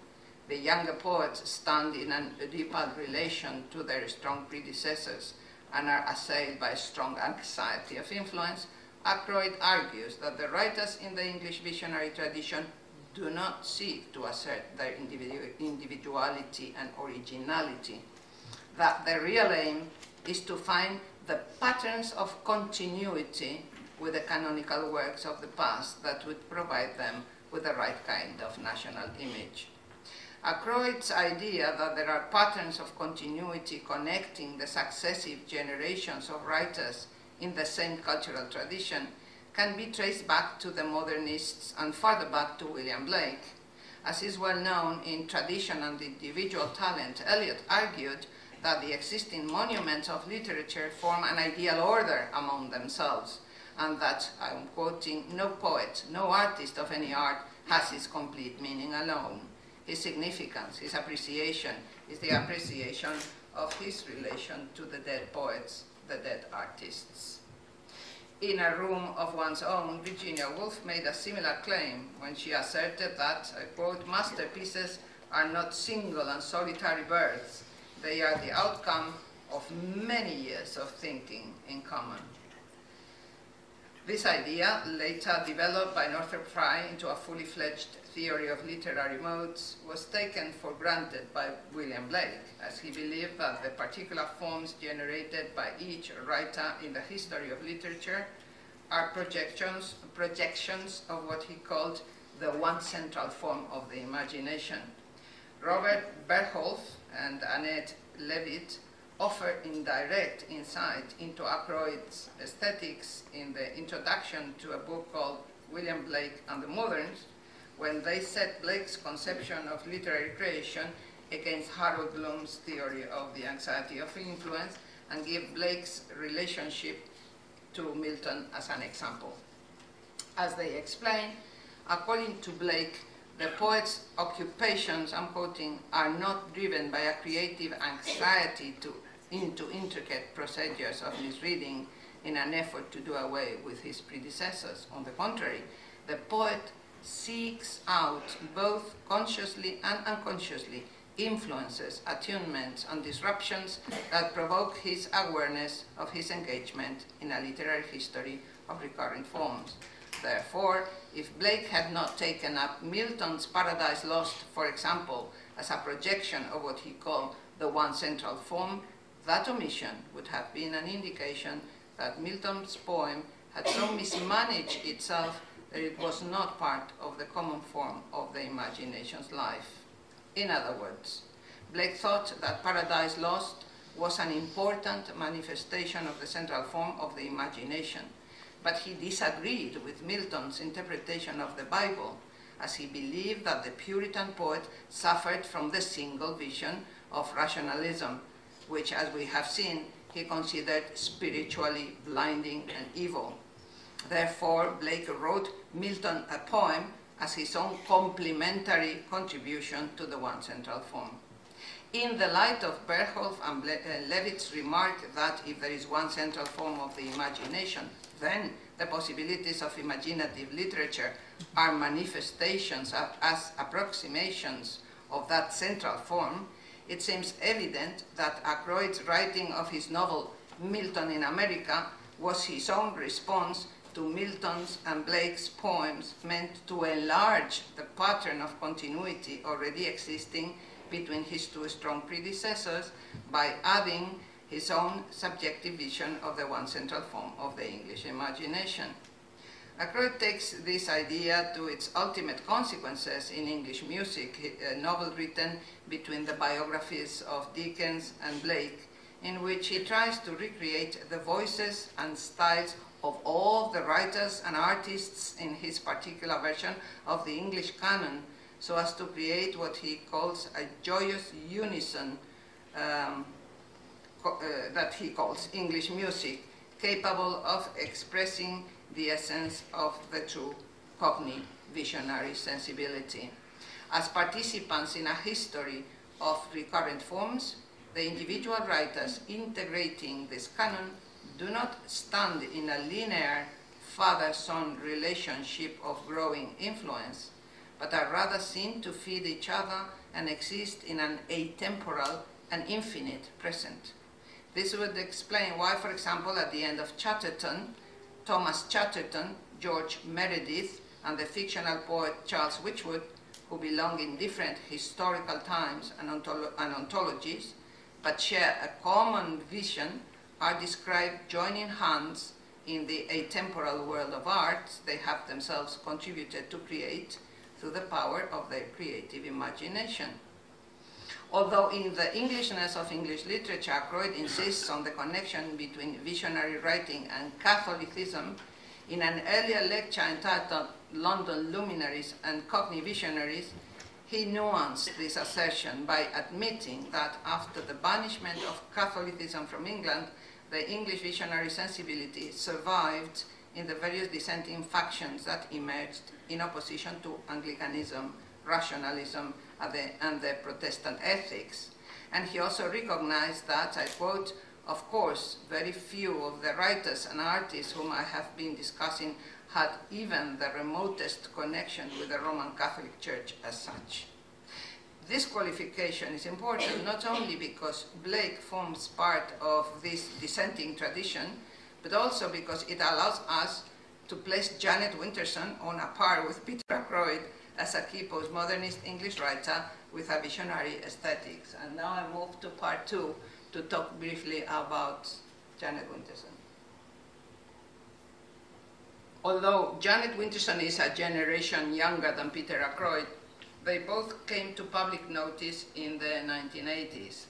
the younger poets stand in an Oedipal relation to their strong predecessors and are assailed by a strong anxiety of influence, Ackroyd argues that the writers in the English visionary tradition do not seek to assert their individuality and originality, that the real aim is to find the patterns of continuity with the canonical works of the past that would provide them with the right kind of national image. Ackroyd's idea that there are patterns of continuity connecting the successive generations of writers in the same cultural tradition can be traced back to the modernists and further back to William Blake. As is well known in Tradition and Individual Talent, Eliot argued that the existing monuments of literature form an ideal order among themselves, and that, I'm quoting, no poet, no artist of any art has its complete meaning alone. His significance, his appreciation, is the appreciation of his relation to the dead poets, the dead artists. In A Room of One's Own, Virginia Woolf made a similar claim when she asserted that, I quote, masterpieces are not single and solitary births. They are the outcome of many years of thinking in common. This idea, later developed by Northrop Frye into a fully fledged theory of literary modes, was taken for granted by William Blake, as he believed that the particular forms generated by each writer in the history of literature are projections of what he called the one central form of the imagination. Robert Bertholf and Annette Leavitt offer indirect insight into Ackroyd's aesthetics in the introduction to a book called William Blake and the Moderns, when they set Blake's conception of literary creation against Harold Bloom's theory of the anxiety of influence and give Blake's relationship to Milton as an example. As they explain, according to Blake, the poet's occupations, I'm quoting, are not driven by a creative anxiety into intricate procedures of misreading in an effort to do away with his predecessors. On the contrary, the poet seeks out, both consciously and unconsciously, influences, attunements, and disruptions that provoke his awareness of his engagement in a literary history of recurrent forms. Therefore, if Blake had not taken up Milton's Paradise Lost, for example, as a projection of what he called the one central form, that omission would have been an indication that Milton's poem had so mismanaged itself that it was not part of the common form of the imagination's life. In other words, Blake thought that Paradise Lost was an important manifestation of the central form of the imagination, but he disagreed with Milton's interpretation of the Bible, as he believed that the Puritan poet suffered from the single vision of rationalism, which, as we have seen, he considered spiritually blinding and evil. Therefore, Blake wrote Milton a poem as his own complementary contribution to the one central form. In the light of Bertholf and Leavitt's remark that if there is one central form of the imagination, then the possibilities of imaginative literature are manifestations as approximations of that central form, it seems evident that Ackroyd's writing of his novel Milton in America was his own response to Milton's and Blake's poems, meant to enlarge the pattern of continuity already existing between his two strong predecessors by adding his own subjective vision of the one central form of the English imagination. Ackroyd takes this idea to its ultimate consequences in English music, a novel written between the biographies of Dickens and Blake, in which he tries to recreate the voices and styles of all the writers and artists in his particular version of the English canon, so as to create what he calls a joyous unison that he calls English music, capable of expressing the essence of the true Cockney visionary sensibility. As participants in a history of recurrent forms, the individual writers integrating this canon do not stand in a linear father-son relationship of growing influence, but are rather seen to feed each other and exist in an atemporal and infinite present. This would explain why, for example, at the end of Chatterton, Thomas Chatterton, George Meredith, and the fictional poet Charles Whitwood, who belong in different historical times and ontologies, but share a common vision, are described joining hands in the atemporal world of art they have themselves contributed to create through the power of their creative imagination. Although in the Englishness of English literature, Ackroyd insists on the connection between visionary writing and Catholicism, in an earlier lecture entitled London Luminaries and Cockney Visionaries, he nuanced this assertion by admitting that after the banishment of Catholicism from England, the English visionary sensibility survived in the various dissenting factions that emerged in opposition to Anglicanism, rationalism, and the Protestant ethics. And he also recognized that, I quote, "Of course, very few of the writers and artists whom I have been discussing had even the remotest connection with the Roman Catholic Church as such." This qualification is important not only because Blake forms part of this dissenting tradition, but also because it allows us to place Janet Winterson on a par with Peter Ackroyd as a key postmodernist English writer with a visionary aesthetics. And now I move to part 2 to talk briefly about Janet Winterson. Although Janet Winterson is a generation younger than Peter Ackroyd, they both came to public notice in the 1980s.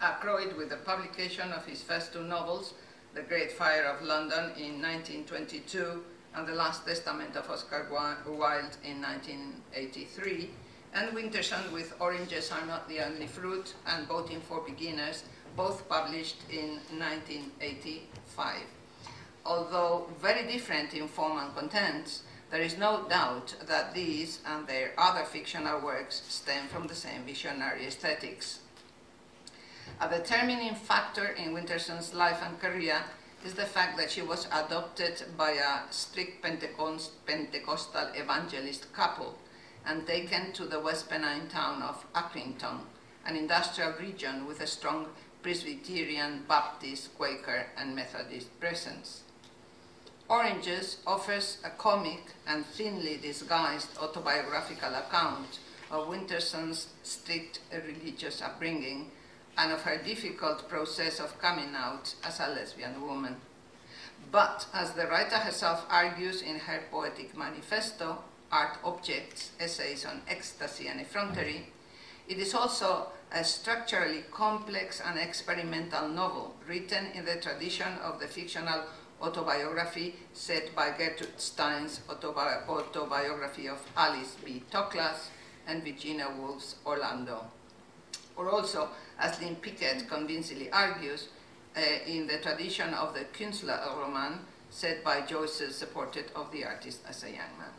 Ackroyd with the publication of his first 2 novels, The Great Fire of London in 1922 and The Last Testament of Oscar Wilde in 1983, and Winterson with Oranges Are Not the Only Fruit and Boating for Beginners, both published in 1985. Although very different in form and content, there is no doubt that these and their other fictional works stem from the same visionary aesthetics. A determining factor in Winterson's life and career is the fact that she was adopted by a strict Pentecostal evangelist couple and taken to the West Pennine town of Accrington, an industrial region with a strong Presbyterian, Baptist, Quaker, and Methodist presence. Oranges offers a comic and thinly disguised autobiographical account of Winterson's strict religious upbringing and of her difficult process of coming out as a lesbian woman. But, as the writer herself argues in her poetic manifesto, Art Objects, Essays on Ecstasy and Effrontery, it is also a structurally complex and experimental novel written in the tradition of the fictional autobiography set by Gertrude Stein's autobiography of Alice B. Toklas and Virginia Woolf's Orlando. Or also, as Lynn Pickett convincingly argues, in the tradition of the Künstlerroman set by Joyce's The Portrait of the Artist as a Young Man.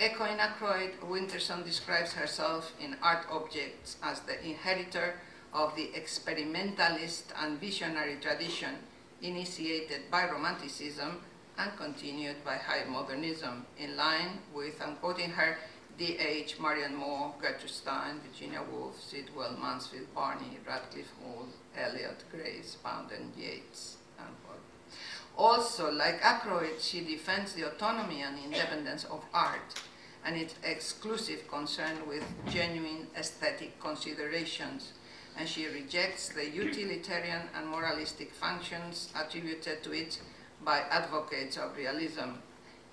Echoing Ackroyd, Winterson describes herself in Art Objects as the inheritor of the experimentalist and visionary tradition initiated by Romanticism and continued by High Modernism, in line with, I'm quoting her, D.H., Marian Moore, Gertrude Stein, Virginia Woolf, Sidwell, Mansfield, Barney, Radcliffe Hall, Eliot, Grace, Pound, and Yeats. Also, like Ackroyd, she defends the autonomy and independence of art and its exclusive concern with genuine aesthetic considerations, and she rejects the utilitarian and moralistic functions attributed to it by advocates of realism.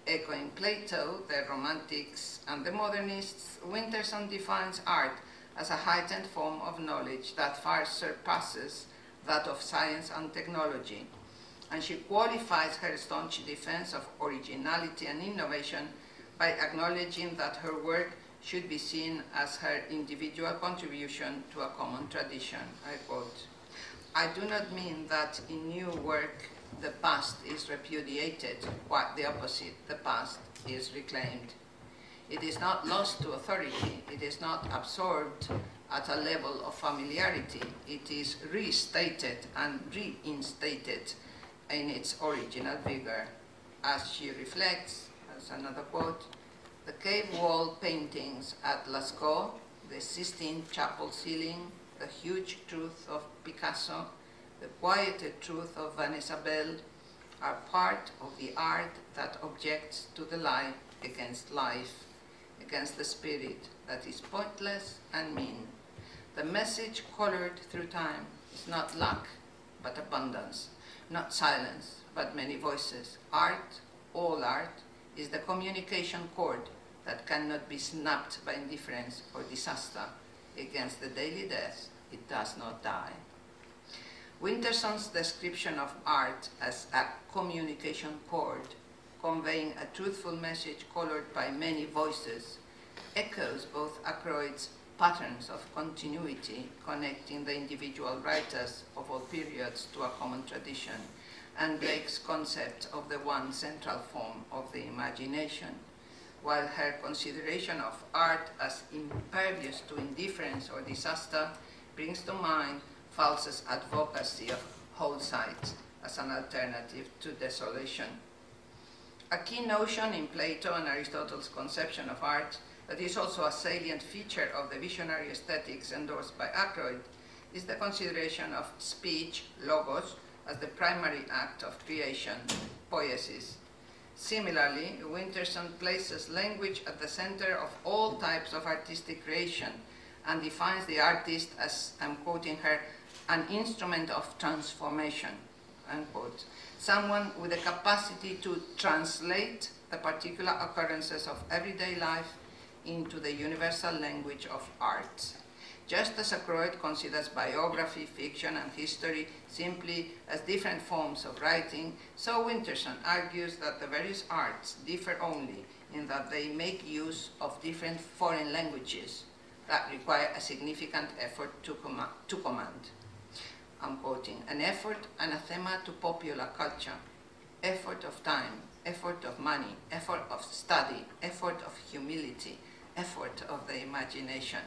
Echoing Plato, the Romantics, and the Modernists, Winterson defines art as a heightened form of knowledge that far surpasses that of science and technology. And she qualifies her staunch defense of originality and innovation by acknowledging that her work should be seen as her individual contribution to a common tradition. I quote, "I do not mean that in new work the past is repudiated, quite the opposite, the past is reclaimed. It is not lost to authority, it is not absorbed at a level of familiarity, it is restated and reinstated in its original vigor." As she reflects, as another quote, "The cave wall paintings at Lascaux, the Sistine Chapel ceiling, the huge truth of Picasso, the quieted truth of Vanessa Bell are part of the art that objects to the lie against life, against the spirit that is pointless and mean. The message colored through time is not luck, but abundance, not silence, but many voices. Art, all art, is the communication cord that cannot be snapped by indifference or disaster. Against the daily death, it does not die. Winterson's description of art as a communication cord, conveying a truthful message colored by many voices, echoes both Ackroyd's patterns of continuity connecting the individual writers of all periods to a common tradition, and Blake's concept of the one central form of the imagination, while her consideration of art as impervious to indifference or disaster brings to mind Fawles's advocacy of whole sight as an alternative to desolation. A key notion in Plato and Aristotle's conception of art that is also a salient feature of the visionary aesthetics endorsed by Ackroyd is the consideration of speech, logos, as the primary act of creation, poiesis. Similarly, Winterson places language at the center of all types of artistic creation and defines the artist as, I'm quoting her, an instrument of transformation, unquote. Someone with the capacity to translate the particular occurrences of everyday life into the universal language of art. Just as Ackroyd considers biography, fiction, and history simply as different forms of writing, so Winterson argues that the various arts differ only in that they make use of different foreign languages that require a significant effort to command. I'm quoting, an effort anathema to popular culture, effort of time, effort of money, effort of study, effort of humility, effort of the imagination,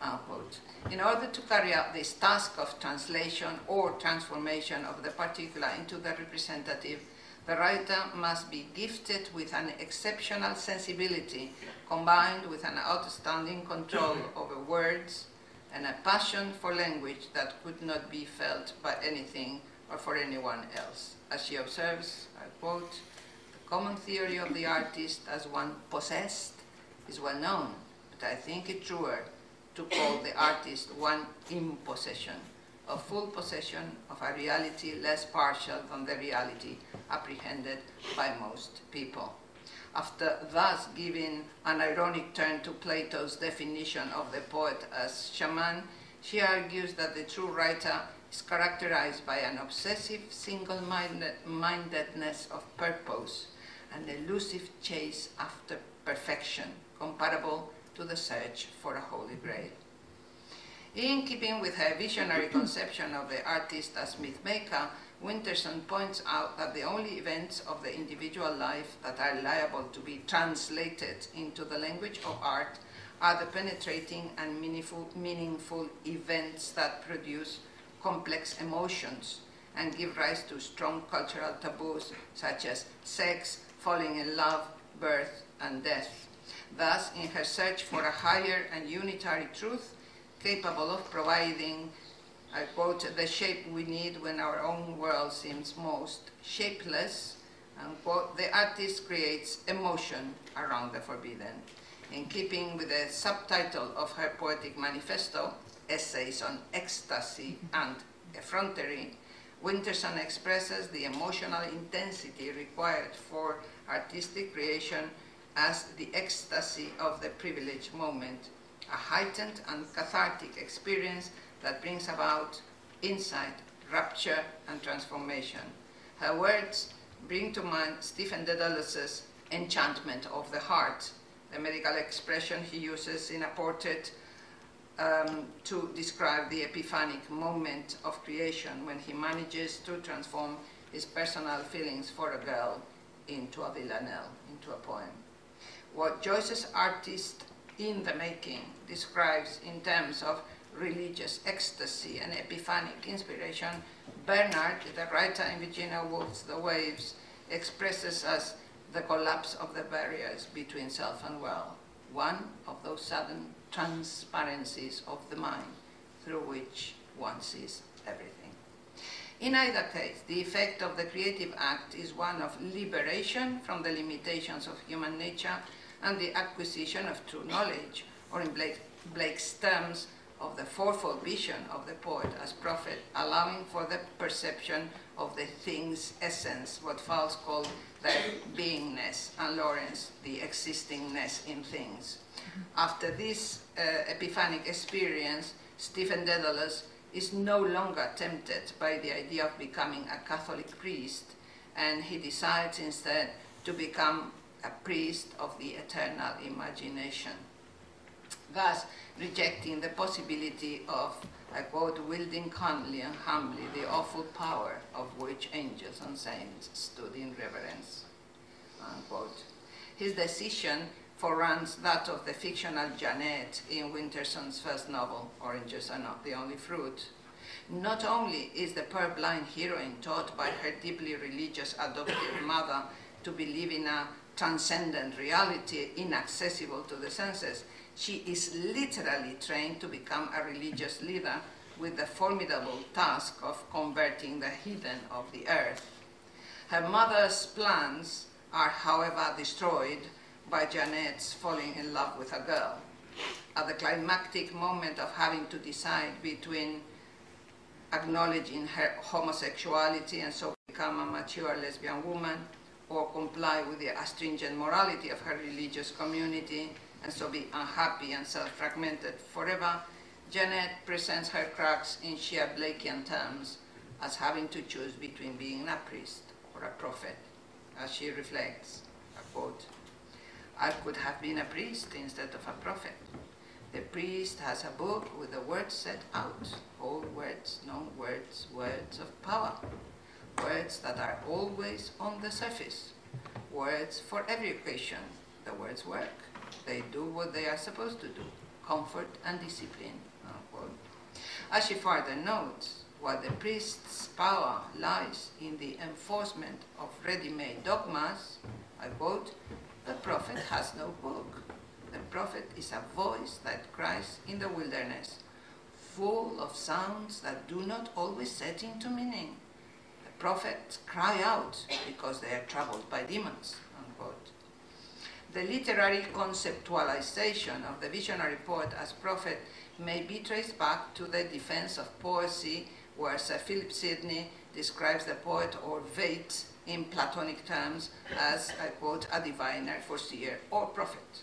unquote. In order to carry out this task of translation or transformation of the particular into the representative, the writer must be gifted with an exceptional sensibility combined with an outstanding control over words and a passion for language that could not be felt by anything or for anyone else. As she observes, I quote, the common theory of the artist as one possessed is well known, but I think it truer to call the artist one in possession, a full possession of a reality less partial than the reality apprehended by most people. After thus giving an ironic turn to Plato's definition of the poet as shaman, she argues that the true writer is characterized by an obsessive single-mindedness of purpose, an elusive chase after perfection, comparable to the search for a holy grail. In keeping with her visionary conception of the artist as myth-maker, Winterson points out that the only events of the individual life that are liable to be translated into the language of art are the penetrating and meaningful events that produce complex emotions and give rise to strong cultural taboos such as sex, falling in love, birth, and death. Thus, in her search for a higher and unitary truth capable of providing, I quote, the shape we need when our own world seems most shapeless, unquote, the artist creates emotion around the forbidden. In keeping with the subtitle of her poetic manifesto, Essays on Ecstasy and Effrontery, Winterson expresses the emotional intensity required for artistic creation as the ecstasy of the privileged moment, a heightened and cathartic experience that brings about insight, rapture, and transformation. Her words bring to mind Stephen Dedalus's enchantment of the heart, the medical expression he uses in a portrait to describe the epiphanic moment of creation when he manages to transform his personal feelings for a girl into a villanelle, into a poem. What Joyce's artist in the making describes in terms of religious ecstasy and epiphanic inspiration, Bernard, the writer in Virginia Woolf's The Waves, expresses as the collapse of the barriers between self and world, one of those sudden transparencies of the mind through which one sees everything. In either case, the effect of the creative act is one of liberation from the limitations of human nature and the acquisition of true knowledge, or in Blake's terms, of the fourfold vision of the poet as prophet, allowing for the perception of the thing's essence, what Fowles called their beingness, and Lawrence, the existingness in things. After this epiphanic experience, Stephen Dedalus is no longer tempted by the idea of becoming a Catholic priest, and he decides instead to become a priest of the eternal imagination, thus rejecting the possibility of, I quote, wielding calmly and humbly the awful power of which angels and saints stood in reverence, unquote. His decision foreruns that of the fictional Janet in Winterson's first novel, Oranges Are Not the Only Fruit. Not only is the purblind heroine taught by her deeply religious adoptive mother to believe in a transcendent reality inaccessible to the senses, she is literally trained to become a religious leader with the formidable task of converting the heathen of the earth. Her mother's plans are, however, destroyed by Janet's falling in love with a girl. At the climactic moment of having to decide between acknowledging her homosexuality and so become a mature lesbian woman, or comply with the astringent morality of her religious community and so be unhappy and self-fragmented forever, Janet presents her crux in sheer Blakean terms as having to choose between being a priest or a prophet. As she reflects, I quote, "I could have been a priest instead of a prophet. The priest has a book with the words set out, old words, known words, words of power, words that are always on the surface, words for every occasion. The words work. They do what they are supposed to do, comfort and discipline," unquote. As she further notes, while the priest's power lies in the enforcement of ready-made dogmas, I quote, "The prophet has no book. The prophet is a voice that cries in the wilderness, full of sounds that do not always set into meaning. The prophets cry out because they are troubled by demons," unquote. The literary conceptualization of the visionary poet as prophet may be traced back to the Defense of Poesy, where Sir Philip Sidney describes the poet or Veit in Platonic terms as, I quote, "a diviner, foreseer, or prophet."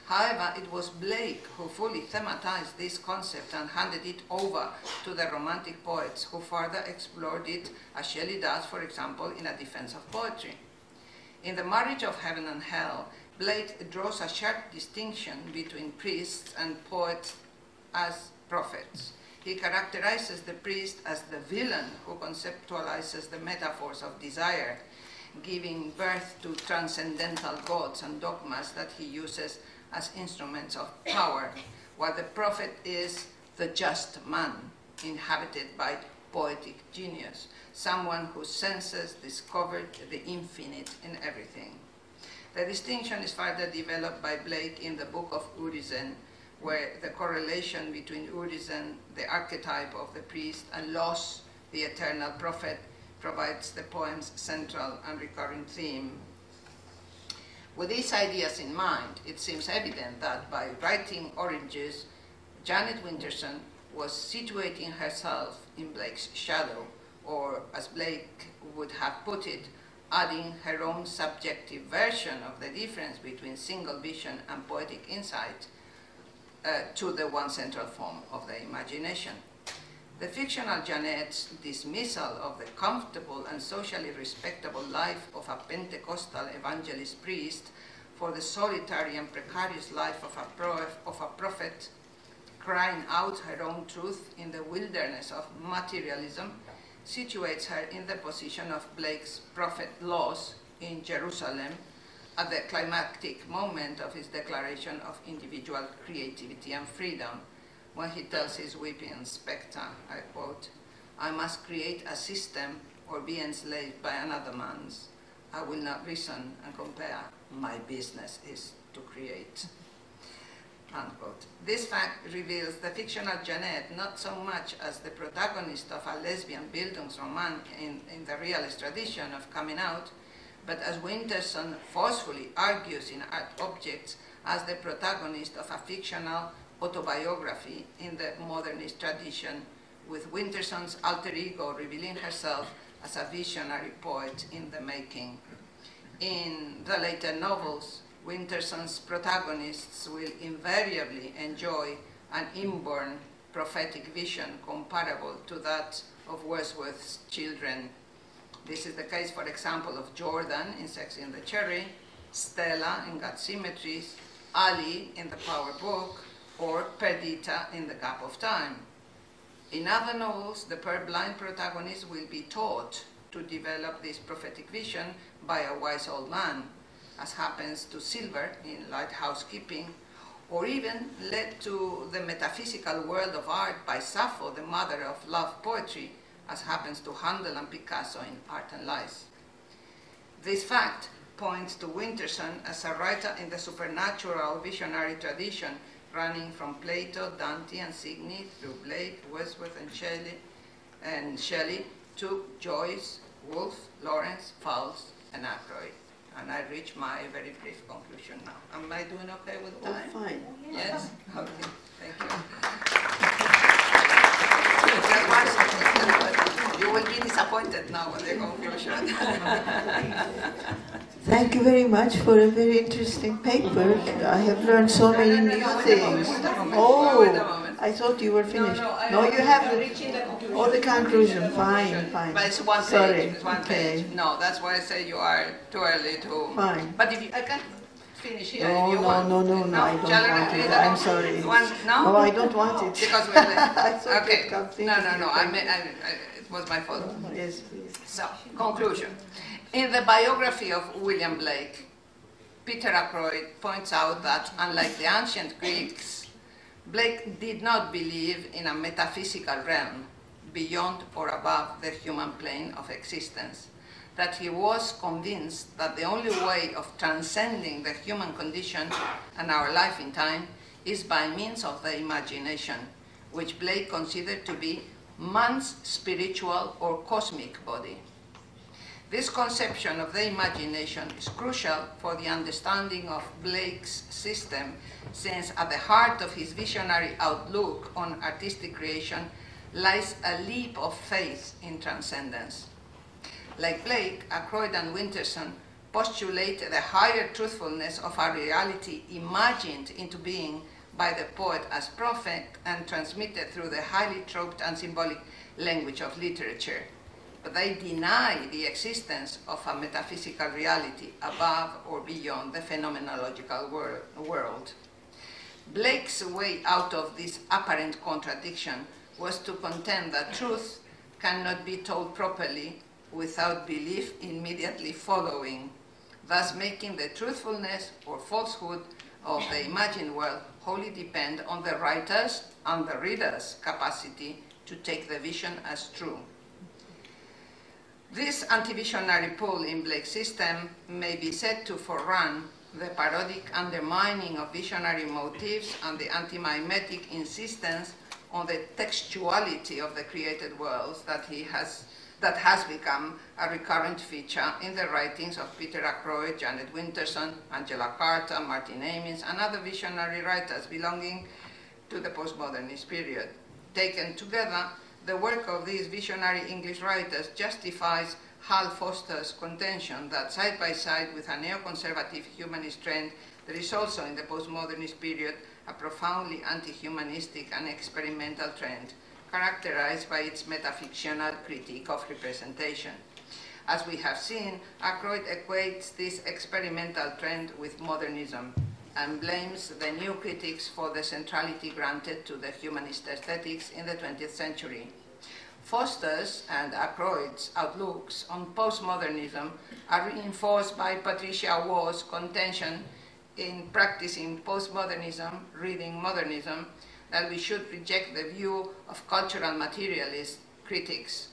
However, it was Blake who fully thematized this concept and handed it over to the Romantic poets, who further explored it, as Shelley does, for example, in A Defense of Poetry. In The Marriage of Heaven and Hell, Blake draws a sharp distinction between priests and poets as prophets. He characterizes the priest as the villain who conceptualizes the metaphors of desire, giving birth to transcendental gods and dogmas that he uses as instruments of power, while the prophet is the just man, inhabited by poetic genius, someone whose senses discovered the infinite in everything. The distinction is further developed by Blake in the Book of Urizen, where the correlation between Urizen, the archetype of the priest, and Los, the eternal prophet, provides the poem's central and recurring theme. With these ideas in mind, it seems evident that by writing Oranges, Janet Winterson was situating herself in Blake's shadow, or as Blake would have put it, adding her own subjective version of the difference between single vision and poetic insight to the one central form of the imagination. The fictional Janet's dismissal of the comfortable and socially respectable life of a Pentecostal evangelist priest for the solitary and precarious life of a prophet, crying out her own truth in the wilderness of materialism, situates her in the position of Blake's prophet Los in Jerusalem at the climactic moment of his declaration of individual creativity and freedom, when he tells his weeping spectre, I quote, "I must create a system or be enslaved by another man's. I will not reason and compare. My business is to create." unquote. This fact reveals the fictional Janet not so much as the protagonist of a lesbian Bildungsroman in the realist tradition of coming out, but as Winterson forcefully argues in Art Objects as the protagonist of a fictional autobiography in the modernist tradition, with Winterson's alter ego revealing herself as a visionary poet in the making. In the later novels, Winterson's protagonists will invariably enjoy an inborn prophetic vision comparable to that of Wordsworth's children. This is the case, for example, of Jordan in Sex in the Cherry, Stella in God's Symmetries, Ali in The Power Book, or Perdita in The Gap of Time. In other novels, the purblind protagonist will be taught to develop this prophetic vision by a wise old man, as happens to Silver in Lighthouse Keeping, or even led to the metaphysical world of art by Sappho, the mother of love poetry, as happens to Handel and Picasso in Art and Lies. This fact points to Winterson as a writer in the supernatural visionary tradition, running from Plato, Dante, and Signy through Blake, Wordsworth, and Shelley to Joyce, Woolf, Lawrence, Fowles, and Ackroyd. And I reach my very brief conclusion now. Am I doing okay with time? Oh, fine. Yes? Okay, thank you. You will be disappointed now with the conclusion. Thank you very much for a very interesting paper. I have learned so many new things. Oh, I thought you were finished. No, you have reaching the conclusion. Oh, the conclusion. Fine, fine. But it's one Sorry. page. It's one page. No, that's why I say you are too early to. Fine. But if you, I can finish here. No, if you no, want. no, no, no, I don't Shall want read it. the I'm conclusion? sorry. No? No, I don't want it. Because we're late. I thought Okay. you'd come No, thinking no. of it. It was my fault. Yes, please. So, conclusion. In the biography of William Blake, Peter Ackroyd points out that, unlike the ancient Greeks, Blake did not believe in a metaphysical realm beyond or above the human plane of existence, that he was convinced that the only way of transcending the human condition and our life in time is by means of the imagination, which Blake considered to be man's spiritual or cosmic body. This conception of the imagination is crucial for the understanding of Blake's system, since at the heart of his visionary outlook on artistic creation lies a leap of faith in transcendence. Like Blake, Ackroyd and Winterson postulate the higher truthfulness of a reality imagined into being by the poet as prophet and transmitted through the highly troped and symbolic language of literature. But they deny the existence of a metaphysical reality above or beyond the phenomenological world. Blake's way out of this apparent contradiction was to contend that truth cannot be told properly without belief immediately following, thus making the truthfulness or falsehood of the imagined world wholly depend on the writer's and the reader's capacity to take the vision as true. This anti-visionary pull in Blake's system may be said to forerun the parodic undermining of visionary motifs and the anti-mimetic insistence on the textuality of the created worlds that has become a recurrent feature in the writings of Peter Ackroyd, Janet Winterson, Angela Carter, Martin Amis, and other visionary writers belonging to the postmodernist period. Taken together, the work of these visionary English writers justifies Hal Foster's contention that side by side with a neoconservative humanist trend, there is also in the postmodernist period a profoundly anti-humanistic and experimental trend, characterized by its metafictional critique of representation. As we have seen, Ackroyd equates this experimental trend with modernism and blames the new critics for the centrality granted to the humanist aesthetics in the 20th century. Foster's and Ackroyd's outlooks on postmodernism are reinforced by Patricia Waugh's contention in practicing postmodernism, reading modernism, that we should reject the view of cultural materialist critics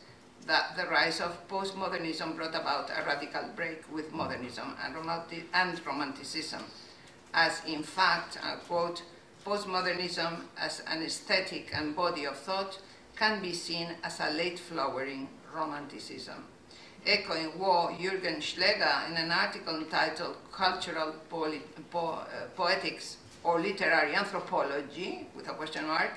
that the rise of postmodernism brought about a radical break with modernism and romanticism, as in fact, quote, postmodernism as an aesthetic and body of thought can be seen as a late flowering romanticism. Echoing what Jürgen Schlegel, in an article entitled Cultural Poetics or Literary Anthropology, with a question mark,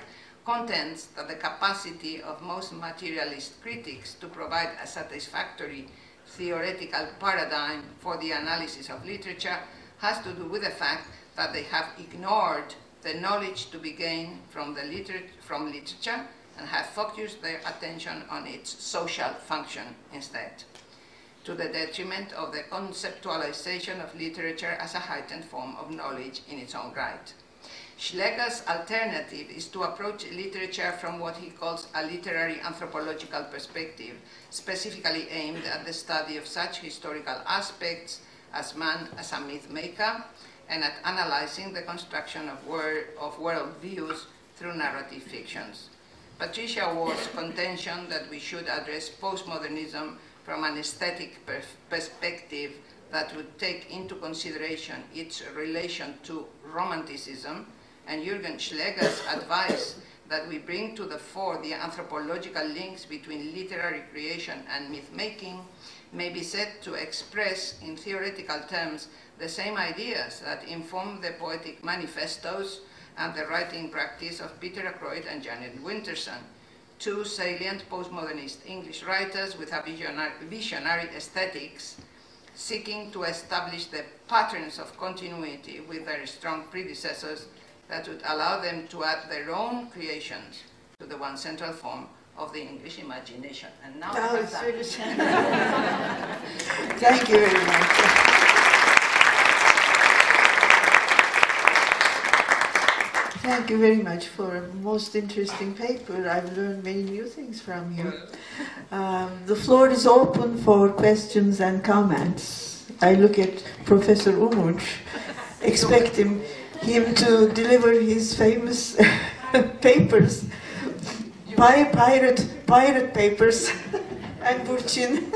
contends that the capacity of most materialist critics to provide a satisfactory theoretical paradigm for the analysis of literature has to do with the fact that they have ignored the knowledge to be gained from literature and have focused their attention on its social function instead, to the detriment of the conceptualization of literature as a heightened form of knowledge in its own right. Schlegel's alternative is to approach literature from what he calls a literary anthropological perspective, specifically aimed at the study of such historical aspects as man as a myth maker, and at analyzing the construction of world views through narrative fictions. Patricia Ward's contention that we should address postmodernism from an aesthetic perspective that would take into consideration its relation to romanticism, and Jürgen Schlegel's advice that we bring to the fore the anthropological links between literary creation and myth-making, may be said to express in theoretical terms the same ideas that inform the poetic manifestos and the writing practice of Peter Ackroyd and Janet Winterson, two salient postmodernist English writers with a visionary aesthetics, seeking to establish the patterns of continuity with their strong predecessors that would allow them to add their own creations to the one central form of the English imagination. And now Thank you very much. Thank you very much for a most interesting paper. I've learned many new things from you. The floor is open for questions and comments. I look at Professor Umur, expecting him to deliver his famous papers, pirate papers, and Burçin.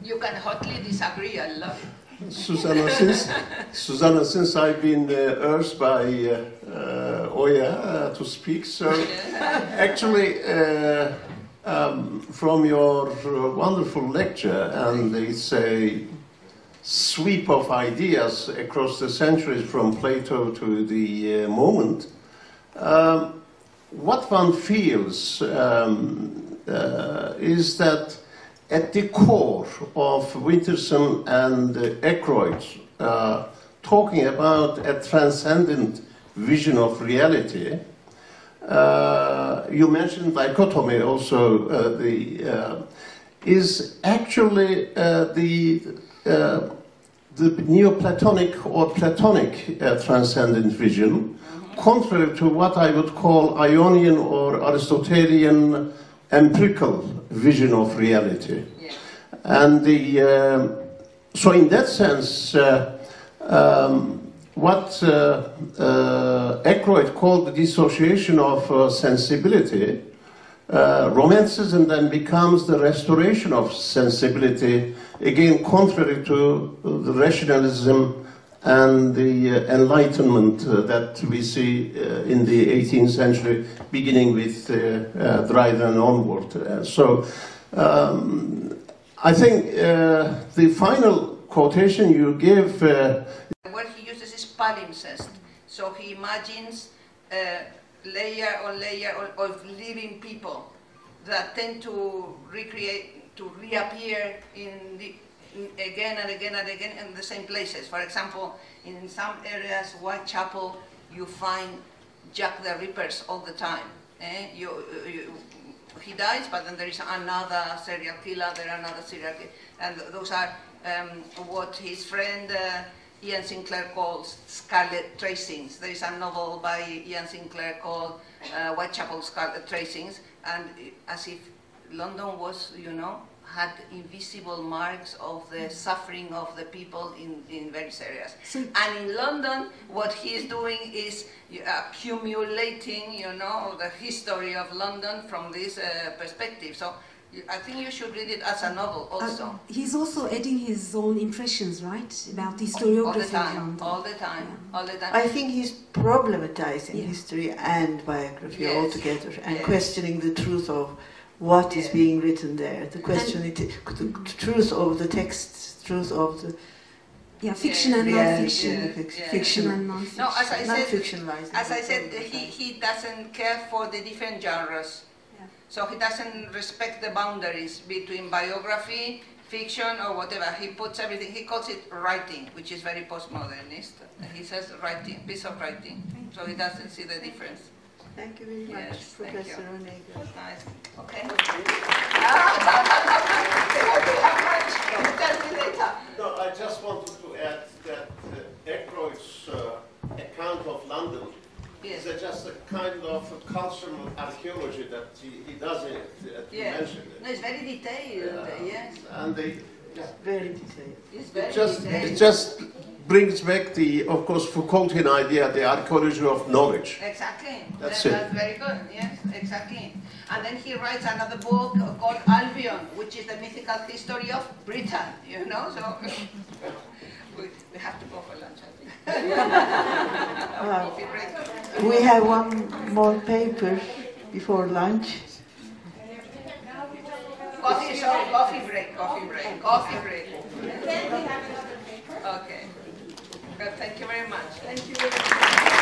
You can hotly disagree, I love it. Susanna, since I've been urged by Oya to speak, so actually from your wonderful lecture, and it's a sweep of ideas across the centuries from Plato to the moment, what one feels is that at the core of Winterson and Ackroyd, talking about a transcendent vision of reality, you mentioned dichotomy also, is actually the Neoplatonic or Platonic transcendent vision, contrary to what I would call Ionian or Aristotelian empirical vision of reality. Yeah. And so in that sense, what Ackroyd called the dissociation of sensibility, romanticism then becomes the restoration of sensibility, again contrary to the rationalism and the Enlightenment that we see in the 18th century, beginning with Dryden onward. So I think the final quotation you give... the word he uses is palimpsest. So he imagines layer on layer of living people that tend to recreate, to reappear again and again and again in the same places. For example, in some areas, Whitechapel, you find Jack the Rippers all the time. He dies, but then there is another serial killer, and those are what his friend Ian Sinclair calls scarlet tracings. There is a novel by Ian Sinclair called Whitechapel Scarlet Tracings, and as if London was, you know, had invisible marks of the suffering of the people in various areas. And in London, what he is doing is accumulating, you know, the history of London from this perspective. So I think you should read it as a novel also. He's also adding his own impressions, right, about the historiography All the of time, London. all the time, all the time. I think he's problematizing history and biography altogether, and questioning the truth of what is being written there, the truth of the text, truth of the fiction and non-fiction. Fiction and non-fiction. No, as I said, not he doesn't care for the different genres. So he doesn't respect the boundaries between biography, fiction, or whatever. He puts everything, he calls it writing, which is very postmodernist. He says writing, piece of writing. So he doesn't see the difference. Thank you very much, Professor Onega. Nice. Okay. No, I just wanted to add that Aykroyd's account of London is just a kind of a cultural archaeology that he does in it, that you mentioned it. No, it's very detailed, yes. And very detailed. It's very detailed. It just brings back the, of course, Foucaultian idea, the archaeology of knowledge. Exactly. That's That's very good, yes, exactly. And then he writes another book called Albion, which is the mythical history of Britain, you know, so we have to go for lunch, I think. We have one more paper before lunch. Coffee break. Okay. Well, thank you very much. Thank you very much.